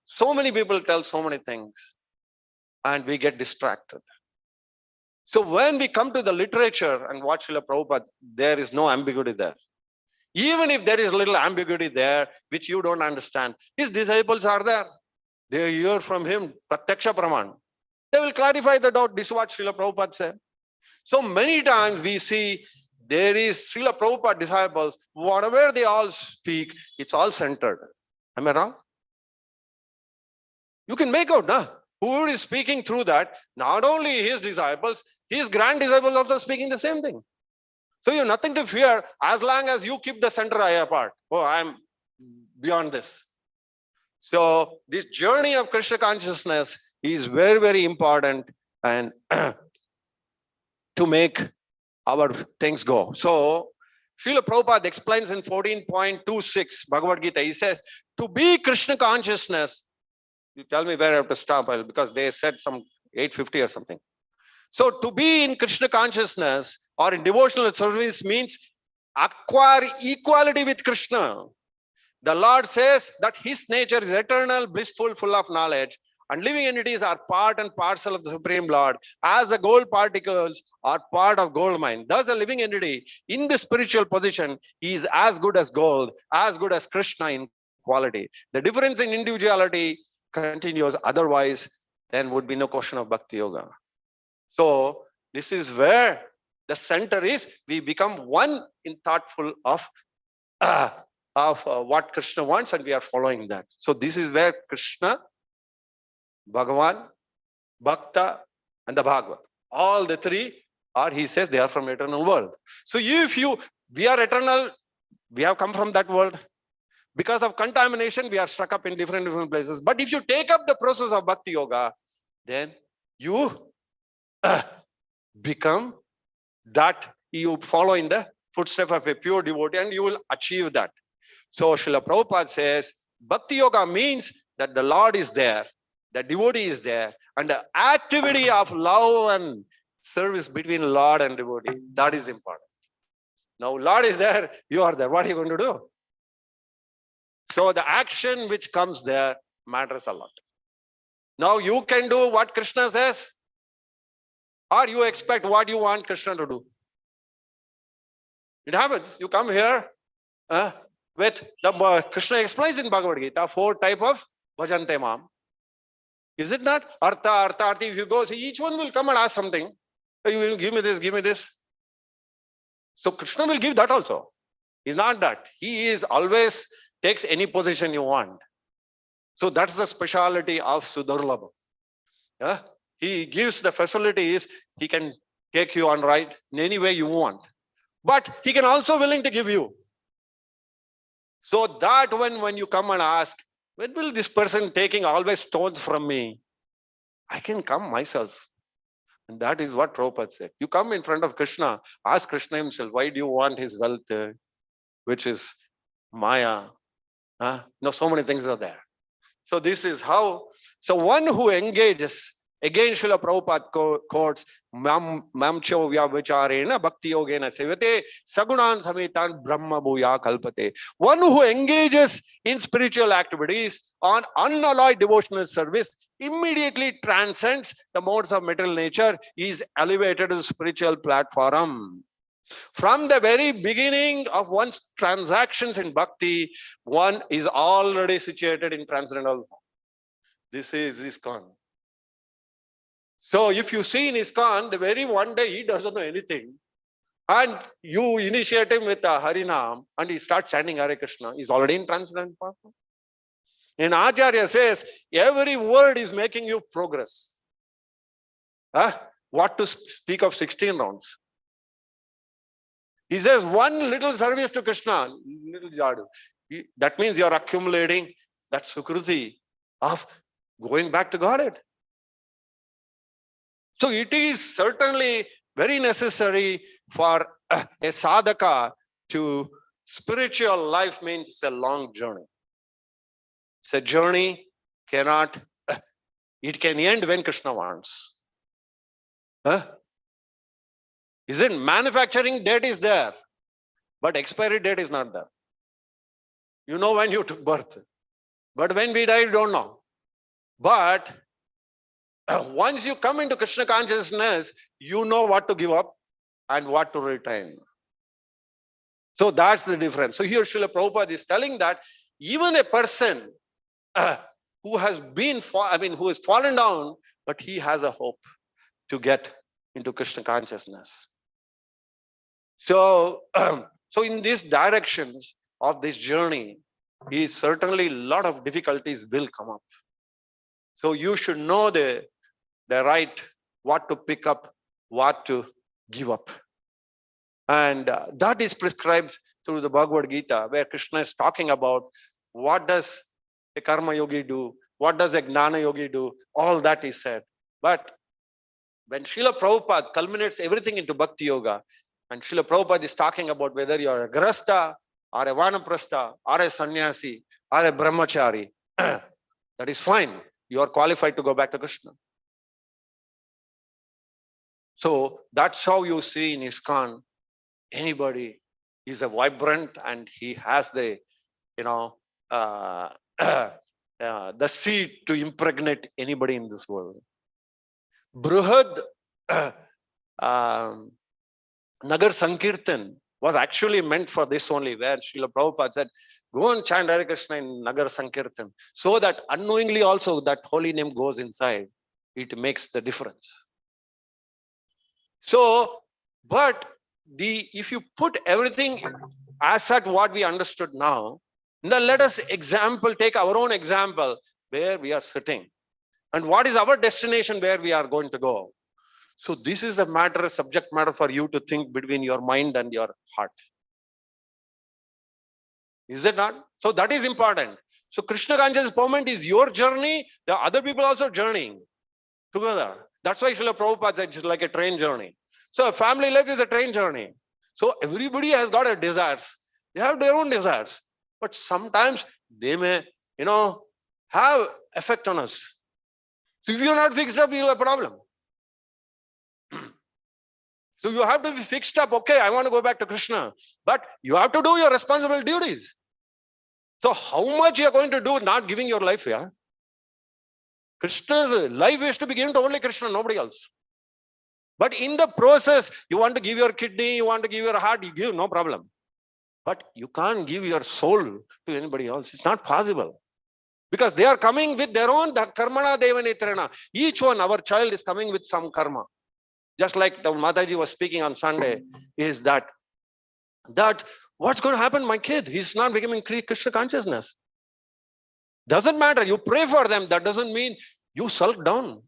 So many people tell so many things and we get distracted. So when we come to the literature and watch Srila Prabhupada, there is no ambiguity there. Even if there is little ambiguity there, which you don't understand, his disciples are there. They hear from him, Pratyaksha Praman. They will clarify the doubt. This is what Srila Prabhupada said. So many times we see there is Srila Prabhupada disciples, whatever they all speak, it's all centered. Am I wrong? You can make out, who is speaking through that, not only his disciples, his grand disciples also speaking the same thing. So you have nothing to fear as long as you keep the center eye apart. Oh, I'm beyond this. So this journey of Krishna consciousness is very, very important and to make our things go. So Srila Prabhupada explains in 14.26 Bhagavad Gita, he says, to be Krishna consciousness, you tell me where I have to stop, because they said some 850 or something. So to be in Krishna consciousness or in devotional service means acquire equality with Krishna. The Lord says that his nature is eternal, blissful, full of knowledge, and living entities are part and parcel of the Supreme Lord, as the gold particles are part of gold mine. Thus a living entity in the spiritual position is as good as gold, as good as Krishna in quality. The difference in individuality continues, otherwise then would be no question of Bhakti Yoga. So this is where the center is. We become one in thoughtful of what Krishna wants, and we are following that. So this is where Krishna, Bhagavan, Bhakta, and the Bhagavad, all the three are, he says, they are from eternal world. So we are eternal, we have come from that world. Because of contamination, we are stuck up in different places. But if you take up the process of Bhakti Yoga, then you become that, you follow in the footsteps of a pure devotee, and you will achieve that. So Srila Prabhupada says, Bhakti Yoga means that the Lord is there, the devotee is there, and the activity of love and service between Lord and devotee, that is important. Now Lord is there, you are there. What are you going to do? So the action which comes there matters a lot. Now you can do what Krishna says, or you expect what you want Krishna to do. It happens. You come here with the Krishna explains in Bhagavad Gita 4 type of bhajante mam. Is it not? Artha, if you go, see, each one will come and ask something. You will give me this, give me this. So Krishna will give that also. He's not that. He is always takes any position you want. So that's the speciality of Sudurlabha. He gives the facilities. He can take you on right in any way you want. But he can also willing to give you. So that when you come and ask, when will this person taking always stones from me? I can come myself. And that is what Prabhupada said. You come in front of Krishna, ask Krishna himself, why do you want his wealth, which is Maya? No, so many things are there. So this is how, so one who engages, again Srila Prabhupada quotes, Mamcho vyavicharena bhakti yogena sevate sagunan sametan brahma bhuya kalpate. One who engages in spiritual activities on unalloyed devotional service immediately transcends the modes of material nature, is elevated to the spiritual platform. From the very beginning of one's transactions in bhakti, one is already situated in transcendental. This is ISKCON. So if you see in ISKCON, the very one day he doesn't know anything, and you initiate him with a Harinam, and he starts chanting Hare Krishna, he's already in transcendental platform. And Acharya says, every word is making you progress. What to speak of 16 rounds? He says, one little service to Krishna, little jadu. That means you are accumulating that sukruti of going back to Godhead. So it is certainly very necessary for a sadhaka to, spiritual life means it's a long journey. It's a journey, cannot, it can end when Krishna wants. Isn't manufacturing date is there, but expiry date is not there. You know when you took birth, but when we die, you don't know. But once you come into Krishna consciousness, you know what to give up and what to retain. So that's the difference. So here Srila Prabhupada is telling that even a person who has been, who has fallen down, but he has a hope to get into Krishna consciousness. So, so in these directions of this journey, is certainly a lot of difficulties will come up. So you should know the right, what to pick up, what to give up. And that is prescribed through the Bhagavad Gita, where Krishna is talking about what does a karma yogi do, what does a gnana yogi do, all that is said. But when Srila Prabhupada culminates everything into Bhakti Yoga, and Srila Prabhupada is talking about whether you are a grasta, or a vanaprastha, or a sannyasi, or a brahmachari, that is fine. You are qualified to go back to Krishna. So that's how you see in ISKCON, anybody is a vibrant and he has the, the seed to impregnate anybody in this world. Bruhad Nagar Sankirtan was actually meant for this only, where Srila Prabhupada said, go and chant Hare Krishna in Nagar Sankirtan, so that unknowingly also that holy name goes inside. it makes the difference. So, but if you put everything as at what we understood now, then let us take our own example where we are sitting and what is our destination where we are going to go. So this is a subject matter for you to think between your mind and your heart. Is it not? So that is important. So Krishna consciousness movement is your journey. The other people also journeying together. That's why Srila Prabhupada said it's like a train journey. So a family life is a train journey. So everybody has got a desires. They have their own desires. But sometimes they may, have effect on us. So if you're not fixed up, you'll have a problem. So you have to be fixed up. Okay, I want to go back to Krishna. But you have to do your responsible duties. So how much you are going to do not giving your life, yeah? Krishna's life is to be given to only Krishna, nobody else. But in the process, you want to give your kidney, you want to give your heart, you give, no problem. But you can't give your soul to anybody else. It's not possible. Because they are coming with their own karmana devanitrana. Each one, our child is coming with some karma. Just like the Mataji was speaking on Sunday, is that what's going to happen, my kid? He's not becoming Krishna consciousness. Doesn't matter. You pray for them. That doesn't mean you sulk down.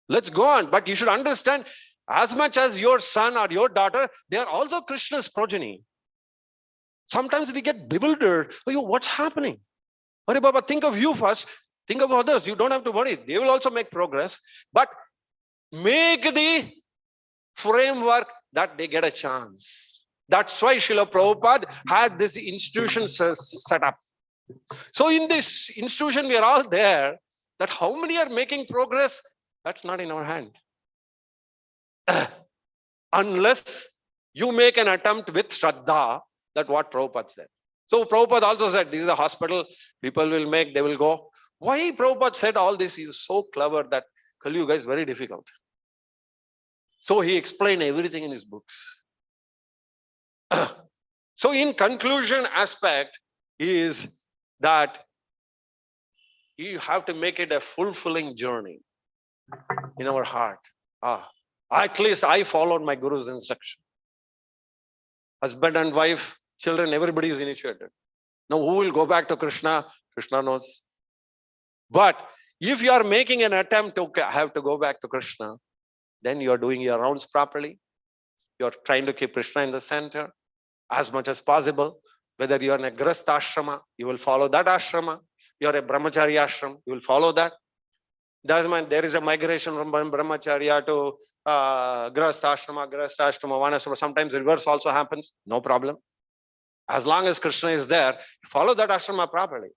Let's go on. But you should understand, as much as your son or your daughter, they are also Krishna's progeny. Sometimes we get bewildered. Oh, what's happening? Hare Baba, think of you first. Think of others. You don't have to worry. They will also make progress. But make the framework that they get a chance. That's why Srila Prabhupada had this institution set up. So in this institution, we are all there. That how many are making progress? That's not in our hand. Unless you make an attempt with Shraddha, that's what Prabhupada said. So Prabhupada also said, this is a hospital, people will make, they will go. Why Prabhupada said all this? He is so clever that Kali Yuga is very difficult. So he explained everything in his books. So in conclusion aspect is that you have to make it a fulfilling journey in our heart. At least I followed my Guru's instruction. Husband and wife, children, everybody is initiated. Now who will go back to Krishna? Krishna knows. But if you are making an attempt to have to go back to Krishna, then you are doing your rounds properly. You are trying to keep Krishna in the center as much as possible. Whether you are in a Grastha ashrama, you will follow that ashrama. You are a Brahmachari ashram, you will follow that. Doesn't mean there is a migration from Brahmacharya to Grastha ashrama, Vanashrama. Sometimes reverse also happens, no problem. As long as Krishna is there, follow that ashrama properly.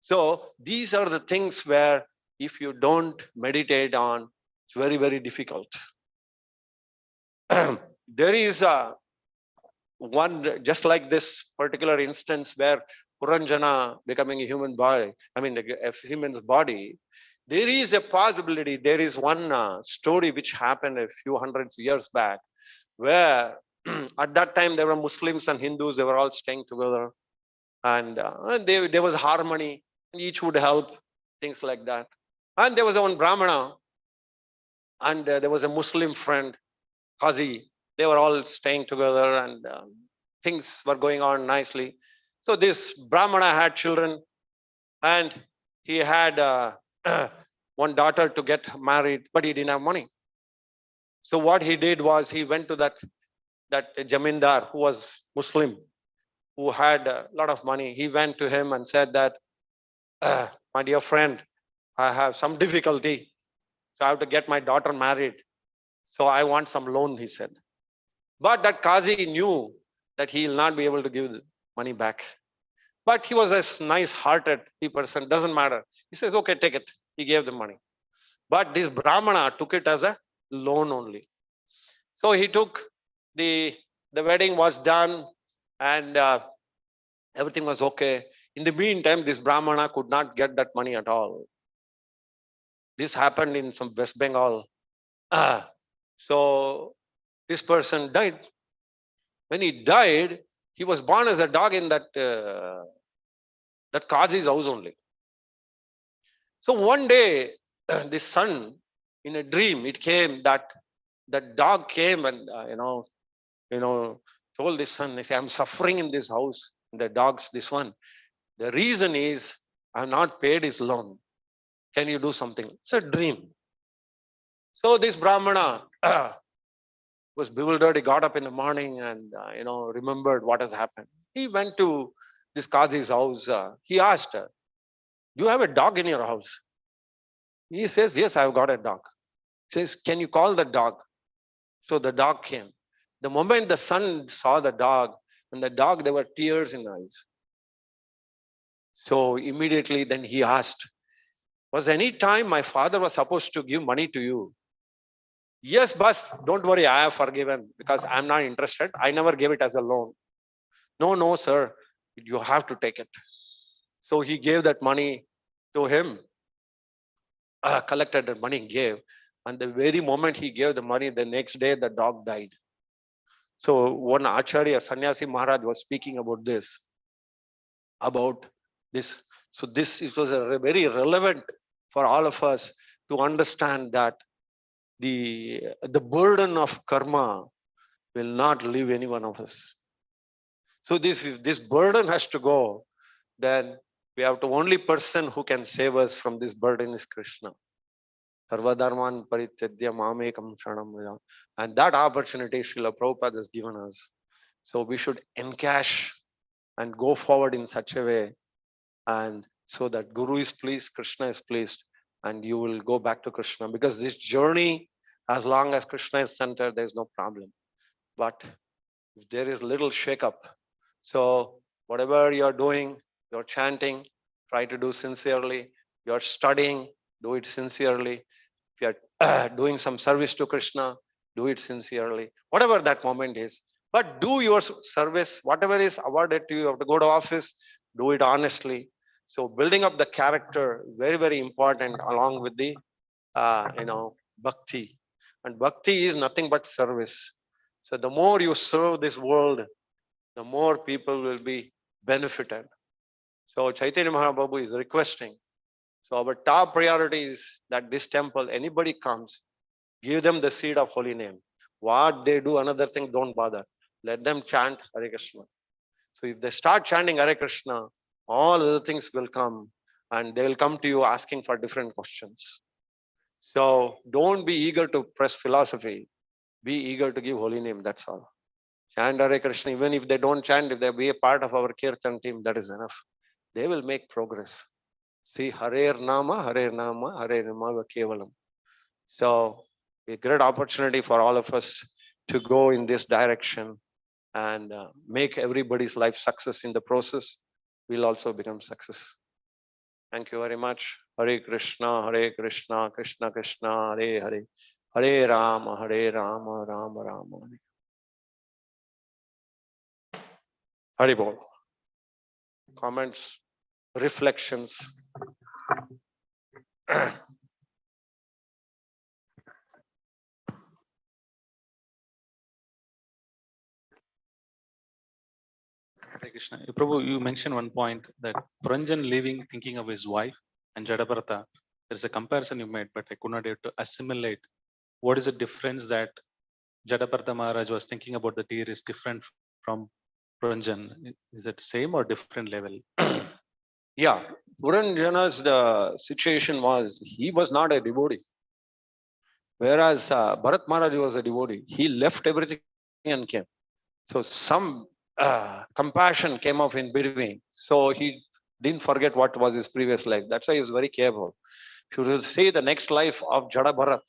So these are the things where if you don't meditate on, it's very, very difficult. There is one, just like this particular instance where Puranjana becoming a human body, a human's body, there is a possibility, there is one story which happened a few hundreds of years back, where at that time there were Muslims and Hindus, they were all staying together, and there was harmony, each would help, things like that. And there was one Brahmana, and there was a Muslim friend, Qazi. They were all staying together, and things were going on nicely. So this Brahmana had children, and he had one daughter to get married, but he didn't have money. So what he did was he went to that Jamindar who was Muslim, who had a lot of money. He went to him and said that, my dear friend, I have some difficulty. So I have to get my daughter married. So I want some loan, he said. But that Qazi knew that he will not be able to give the money back. But he was a nice-hearted person, doesn't matter. He says, okay, take it. He gave the money. But this Brahmana took it as a loan only. So he took the wedding was done, and everything was okay. In the meantime, this Brahmana could not get that money at all. This happened in some West Bengal. So this person died. When he died, he was born as a dog in that Qazi's house only. So one day, this son, in a dream, it came that the dog came and, told this son, he said, I'm suffering in this house. The dog's this one. The reason is I've not paid his loan. Can you do something? It's a dream. So this Brahmana was bewildered. He got up in the morning and, remembered what has happened. He went to this Qazi's house. He asked, do you have a dog in your house? He says, yes, I've got a dog. He says, can you call the dog? So the dog came. The moment the son saw the dog, and the dog, there were tears in the eyes. So immediately then he asked, was any time my father was supposed to give money to you? Yes, boss, don't worry, I have forgiven because I'm not interested. I never gave it as a loan. No, sir, you have to take it. So he gave that money to him, collected the money, gave. And the very moment he gave the money, the next day the dog died. So one Acharya, Sannyasi Maharaj was speaking about this. So this it was very relevant for all of us to understand that the burden of karma will not leave any one of us. So if this burden has to go, then we have to only person who can save us from this burden is Krishna. Sarvadharman parityajya mamekam sharanam vraja. And that opportunity Srila Prabhupada has given us. So we should encash and go forward in such a way, and so that Guru is pleased, Krishna is pleased, and you will go back to Krishna. Because this journey, as long as Krishna is centered, there is no problem. But if there is little shake-up, so whatever you're doing, you're chanting, try to do sincerely. You're studying, do it sincerely. If you're doing some service to Krishna, do it sincerely. Whatever that moment is. But do your service, whatever is awarded to you, you have to go to office, do it honestly. So building up the character, very, very important, along with the, bhakti. And bhakti is nothing but service. So the more you serve this world, the more people will be benefited. So Chaitanya Mahaprabhu is requesting. So our top priority is that this temple, anybody comes, give them the seed of holy name. What they do, another thing, don't bother. Let them chant Hare Krishna. So if they start chanting Hare Krishna, all other things will come, and they will come to you asking for different questions. So don't be eager to press philosophy. Be eager to give holy name, that's all. Chant Hare Krishna, even if they don't chant, if they be a part of our Kirtan team, that is enough. They will make progress. See, Hare Nama, Hare Nama, Hare Nama Kevalam. So a great opportunity for all of us to go in this direction and make everybody's life success in the process. We'll also become success. Thank you very much. Hare Krishna, Krishna Krishna, Hare Hare, Hare Rama, Rama Rama, Hare. Hare Bol. Comments, reflections. Hare Krishna. Prabhu, you mentioned one point that Puranjan leaving, thinking of his wife, and Jadabharata. There's a comparison you made, but I could not able to assimilate. What is the difference that Jadabharata Maharaj was thinking about the deer is different from Puranjan? Is it same or different level? Yeah, Puranjana's the situation was, he was not a devotee. Whereas Bharat Maharaj was a devotee. He left everything and came. So some compassion came up in between. So he didn't forget what was his previous life. That's why he was very careful. If you see the next life of Jada Bharat,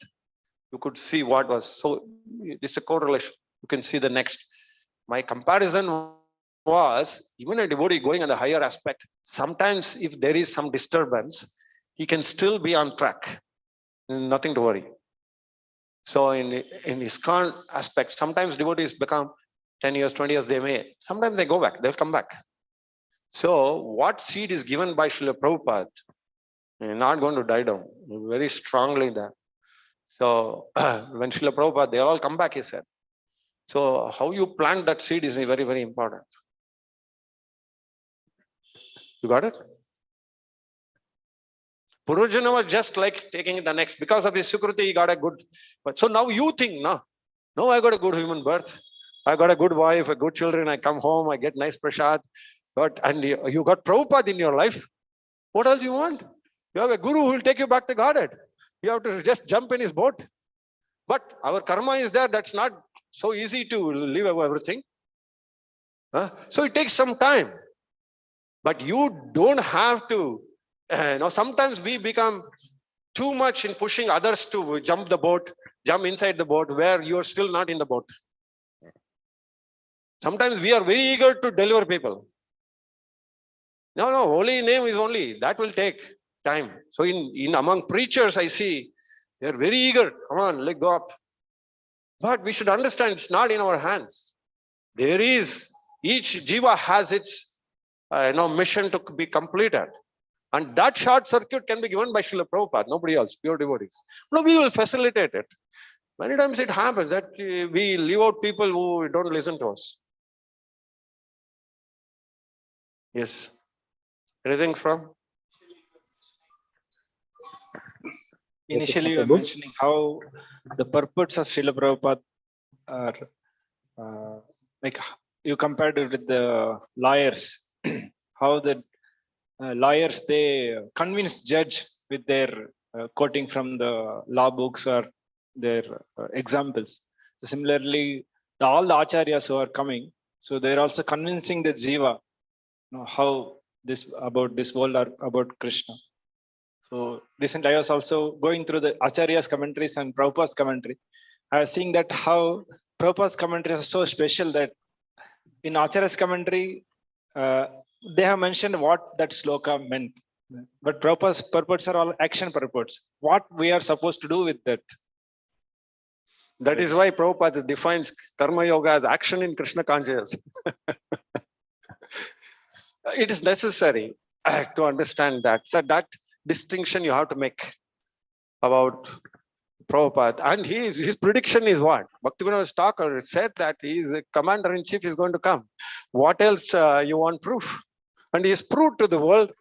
you could see what was. So it's a correlation. You can see the next. My comparison was, even a devotee going on the higher aspect, sometimes if there is some disturbance, he can still be on track. Nothing to worry. So in ISKCON aspect, sometimes devotees become 10 years, 20 years, they may. Sometimes they go back, they'll come back. So what seed is given by Srila Prabhupada is not going to die down. Very strongly there. So when Srila Prabhupada, they all come back, he said. So how you plant that seed is very, very important. You got it? Purujana was just like taking the next. Because of his Sukruti, he got a good. But so now you think, no, I got a good human birth. I got a good wife, a good children. I come home, I get nice prasad. And you got Prabhupada in your life. What else you want? You have a guru who will take you back to Godhead. You have to just jump in his boat. But our karma is there. That's not so easy to leave everything. So it takes some time. But you don't have to. Sometimes we become too much in pushing others to jump the boat, jump inside the boat where you're still not in the boat. Sometimes we are very eager to deliver people. No, holy name is only, that will take time. So in among preachers, I see they're very eager. Come on, let go up. But we should understand it's not in our hands. There is, each jiva has its mission to be completed. And that short circuit can be given by Srila Prabhupada, nobody else, pure devotees. No, we will facilitate it. Many times it happens that we leave out people who don't listen to us. Yes. Anything from? Initially, you were mentioning how the purports of Srila Prabhupada are like you compared it with the lawyers, how the lawyers, they convince judge with their quoting from the law books or their examples. So similarly, all the acharyas who are coming, so they're also convincing the jiva, how this about this world or about Krishna. So recently I was also going through the Acharya's commentaries and Prabhupada's commentary. I was seeing that how Prabhupada's commentary is so special that in Acharya's commentary, they have mentioned what that sloka meant. But Prabhupada's purports are all action purports. What we are supposed to do with that? That is why Prabhupada defines Karma Yoga as action in Krishna consciousness. It is necessary to understand that. So that distinction you have to make about Prabhupada. And his prediction is what? Bhaktivinoda Thakur said that he is a commander-in-chief is going to come. What else you want proof? And he is proved to the world.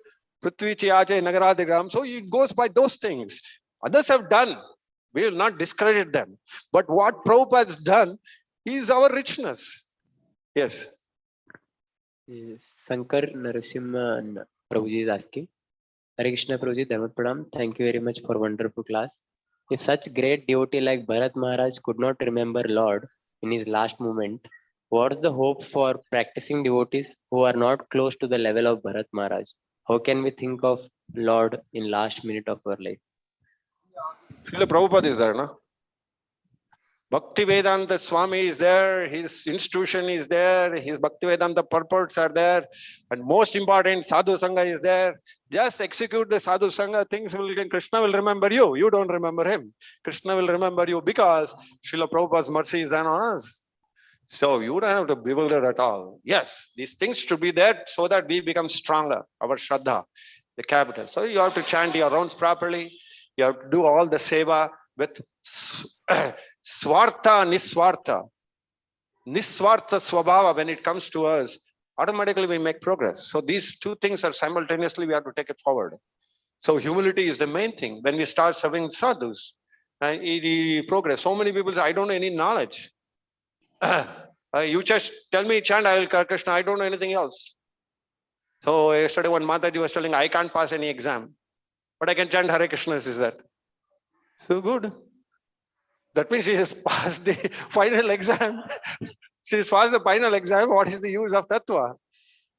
Prithvi Chiyaja Nagaradigram. So it goes by those things. Others have done. We will not discredit them. But what Prabhupada has done is our richness. Yes. Sankar Narasimha Prabhuji is asking. Hare Krishna Prabhuji, Dharmat Pranam. Thank you very much for wonderful class. If such great devotee like Bharat Maharaj could not remember Lord in his last moment, what's the hope for practicing devotees who are not close to the level of Bharat Maharaj? How can we think of Lord in last minute of our life? Srila Prabhupada is there, no? Bhaktivedanta Swami is there, his institution is there, his Bhaktivedanta purports are there, and most important, Sadhu Sangha is there. Just execute the Sadhu Sangha, things will, Krishna will remember you. You don't remember him. Krishna will remember you because Srila Prabhupada's mercy is then on us. So you don't have to bewilder at all. Yes, these things should be there so that we become stronger, our Shraddha, the capital. So you have to chant your rounds properly. You have to do all the seva with Swartha, Niswartha. Niswartha Swabhava, when it comes to us, automatically we make progress. So these two things are simultaneously, we have to take it forward. So humility is the main thing. When we start serving sadhus, progress. So many people say, I don't know any knowledge. You just tell me, chant, I will Krishna, I don't know anything else. So yesterday one Mataji was telling, I can't pass any exam, but I can chant Hare Krishna, is that? So good. That means she has passed the final exam. She has passed the final exam. What is the use of Tattva?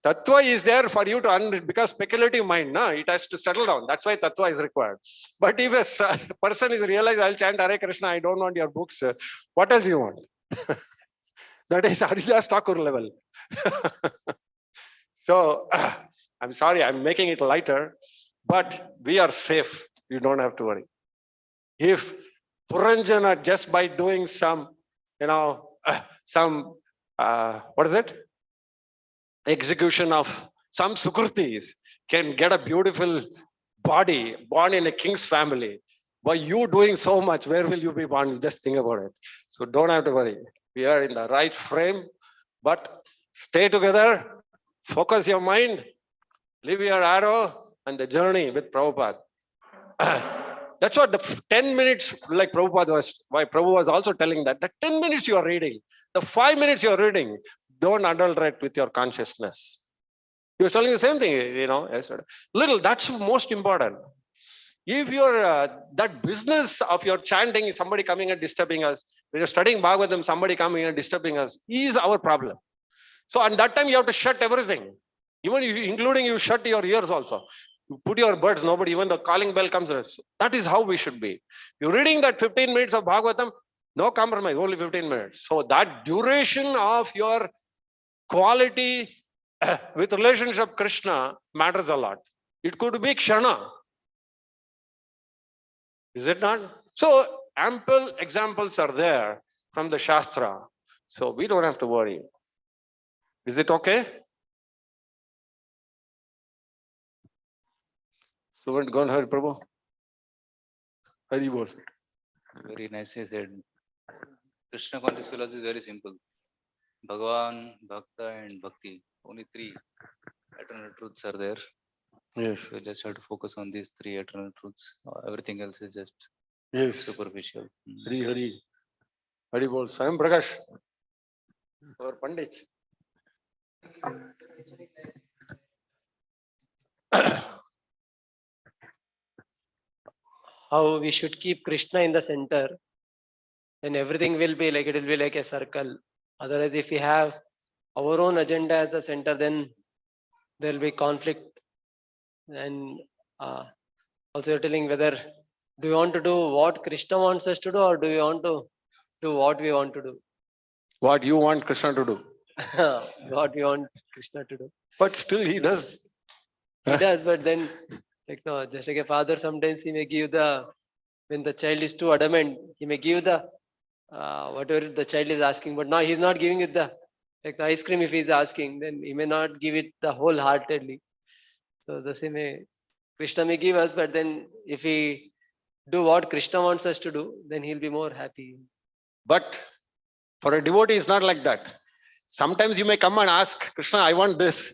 Tattva is there for you to because speculative mind, it has to settle down. That's why Tattva is required. But if a person is realized, I'll chant Hare Krishna, I don't want your books. What else you want? That is Haridas Thakur level. So, I'm sorry, I'm making it lighter, but we are safe. You don't have to worry. If Puranjana, just by doing some, what is it? Execution of some sukrutis can get a beautiful body born in a king's family. By you doing so much, where will you be born? Just think about it. So don't have to worry. We are in the right frame, but stay together, focus your mind, leave your arrow and the journey with Prabhupada. That's what the 10 minutes, like why Prabhupada was also telling that the 10 minutes you are reading, the 5 minutes you are reading, don't adulterate with your consciousness. He was telling the same thing, little, that's most important. If you're that business of your chanting, somebody coming and disturbing us, when you're studying Bhagavatam, somebody coming and disturbing us, is our problem. So at that time, you have to shut everything. Even including you shut your ears also. You put your buds, nobody, even the calling bell comes. That is how we should be. You're reading that 15 minutes of Bhagavatam, no compromise, only 15 minutes. So that duration of your quality with relationship Krishna matters a lot. It could be Kshana. Is it not? So ample examples are there from the Shastra. So we don't have to worry. Is it okay? So go on, Hari Prabhu. Hari bol. Very nicely said. Krishna conscious philosophy is very simple. Bhagavan, Bhakta and Bhakti. Only three eternal truths are there. Yes. So you just have to focus on these three eternal truths. Everything else is just superficial. Hari. Hari bol. Swayam Prakash. Or Pandit. How we should keep Krishna in the center, then everything will be like, it will be like a circle. Otherwise, if we have our own agenda as the center, then there will be conflict. And also you're telling whether do we want to do what Krishna wants us to do, or do we want to do what we want to do? What you want Krishna to do. What we want Krishna to do. But still he does. He does, but then no, just like a father, sometimes he may give when the child is too adamant, he may give whatever the child is asking, but now he's not giving it the ice cream. If he's asking, then he may not give it the wholeheartedly. So the same way, Krishna may give us, but then if we do what Krishna wants us to do, then he'll be more happy. But for a devotee, it's not like that. Sometimes you may come and ask, Krishna, I want this.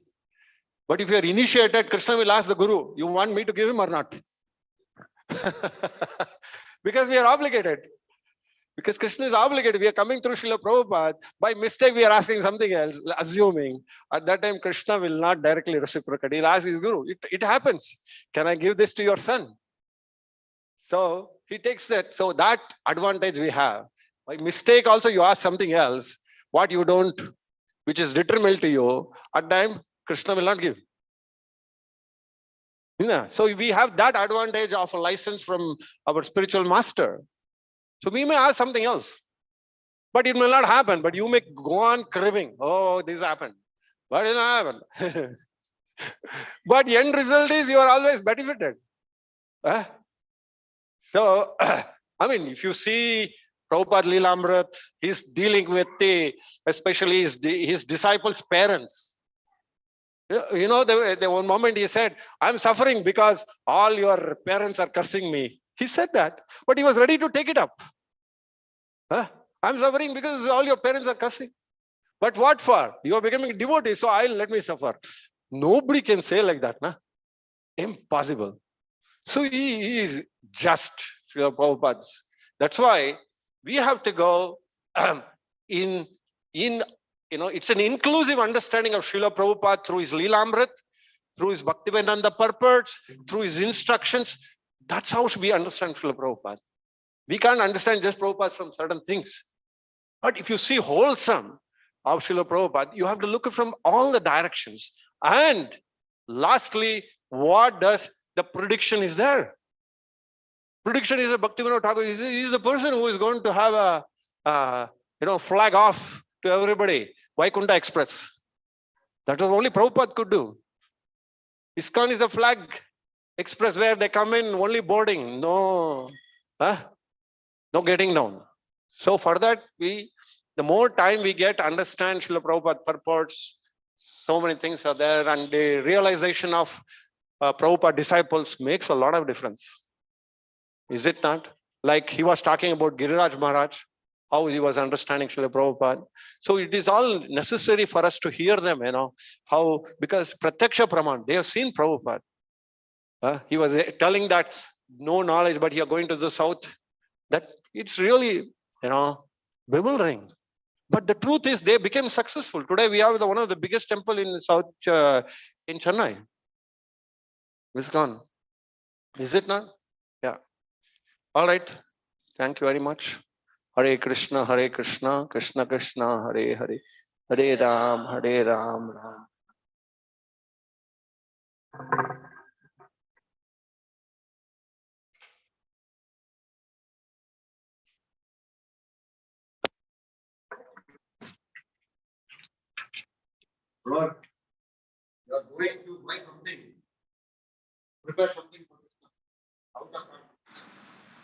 But if you are initiated, Krishna will ask the Guru, you want me to give him or not? Because we are obligated. Because Krishna is obligated. We are coming through Srila Prabhupada. By mistake, we are asking something else, assuming. At that time, Krishna will not directly reciprocate. He'll ask his Guru. It happens. Can I give this to your son? So he takes that. So that advantage we have. By mistake, also, you ask something else, what you don't, which is detrimental to you. At that time, Krishna will not give. So we have that advantage of a license from our spiritual master. So we may ask something else, but it may not happen. But you may go on craving. Oh, this happened, but it will not happen. But the end result is you are always benefited. So, I mean, if you see Prabhupada Leelamrit, he's dealing with especially his disciples' parents. The one moment he said, I'm suffering because all your parents are cursing me. He said that, but he was ready to take it up. I'm suffering because all your parents are cursing. But what for? You are becoming a devotee, so let me suffer. Nobody can say like that. Impossible. So he is just Prabhupada's. That's why we have to go it's an inclusive understanding of Srila Prabhupada through his Leelamrit, through his Bhaktivedanta purports, through his instructions. That's how we understand Srila Prabhupada. We can't understand just Prabhupada from certain things. But if you see wholesome of Srila Prabhupada, you have to look from all the directions. And lastly, what does the prediction is there? Prediction is a Bhaktivinoda Thakur. He's the person who is going to have a flag off to everybody. Vaikunta Express. That was only Prabhupada could do. ISKCON is the flag express where they come in only boarding. No getting down. So for that, the more time we get to understand Srila Prabhupada purports, so many things are there, and the realization of Prabhupada disciples makes a lot of difference. Is it not? Like he was talking about Giriraj Maharaj, how he was understanding Srila Prabhupada. So it is all necessary for us to hear them, because Pratyaksha Praman, they have seen Prabhupada. He was telling that no knowledge, but you're going to the south, that it's really, bewildering. But the truth is they became successful. Today we have one of the biggest temple in South, in Chennai. It's gone. Is it not? Yeah. All right. Thank you very much. Hare Krishna, Krishna Krishna, Hare Hare, Hare Ram, Ram. Lord, you are going to buy something. Prepare something for Krishna. Out of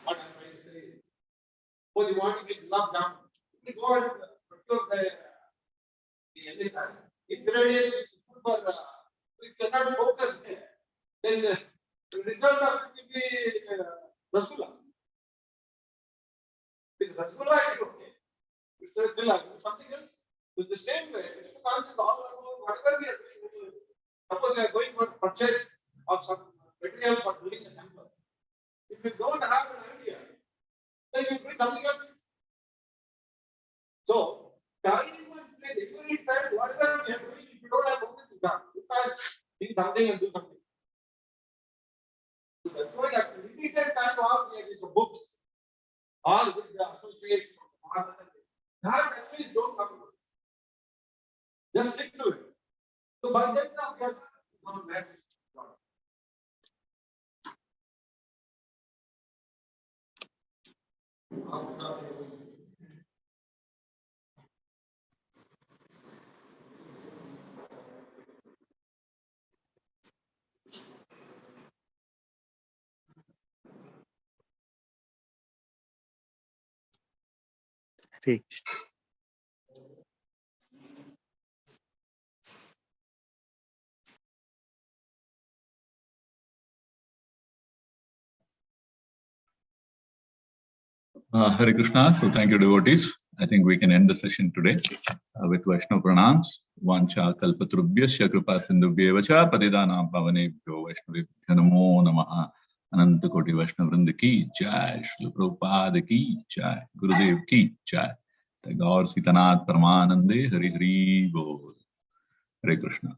what I'm trying to say. Suppose you want to make love jam. You go and procure the ingredients which is good for if you cannot focus there, then the result of it will be rasgulla. With rasgulla, it is okay. If there is still something else, with the same way, Vishnu consciousness is all about whatever we are doing. Suppose we are going for purchase of some material for building a temple. If you don't have an idea, then you bring something else. So, time and place, every time, whatever we are doing, if you don't have focus, is done. You can't do something and do something. So that's why at limited time, all we have is the books, all with the associates, that at least don't come. Just stick to it. So by that time, we are not match. Hare Krishna. So thank you, devotees. I think we can end the session today with Vaishnava pranams. Vancha kalpatrubhyasya kripa sindhubhyevacha patidanam pavanebhyo vaishnavebhyo namo namaha. Ananta Koti Vaishnava Vrinda ki jai, Srila Prabhupada ki jai, Gurudev ki jai. Gaur Sitanath Paramanande Hari Hari Bol. Hare Krishna.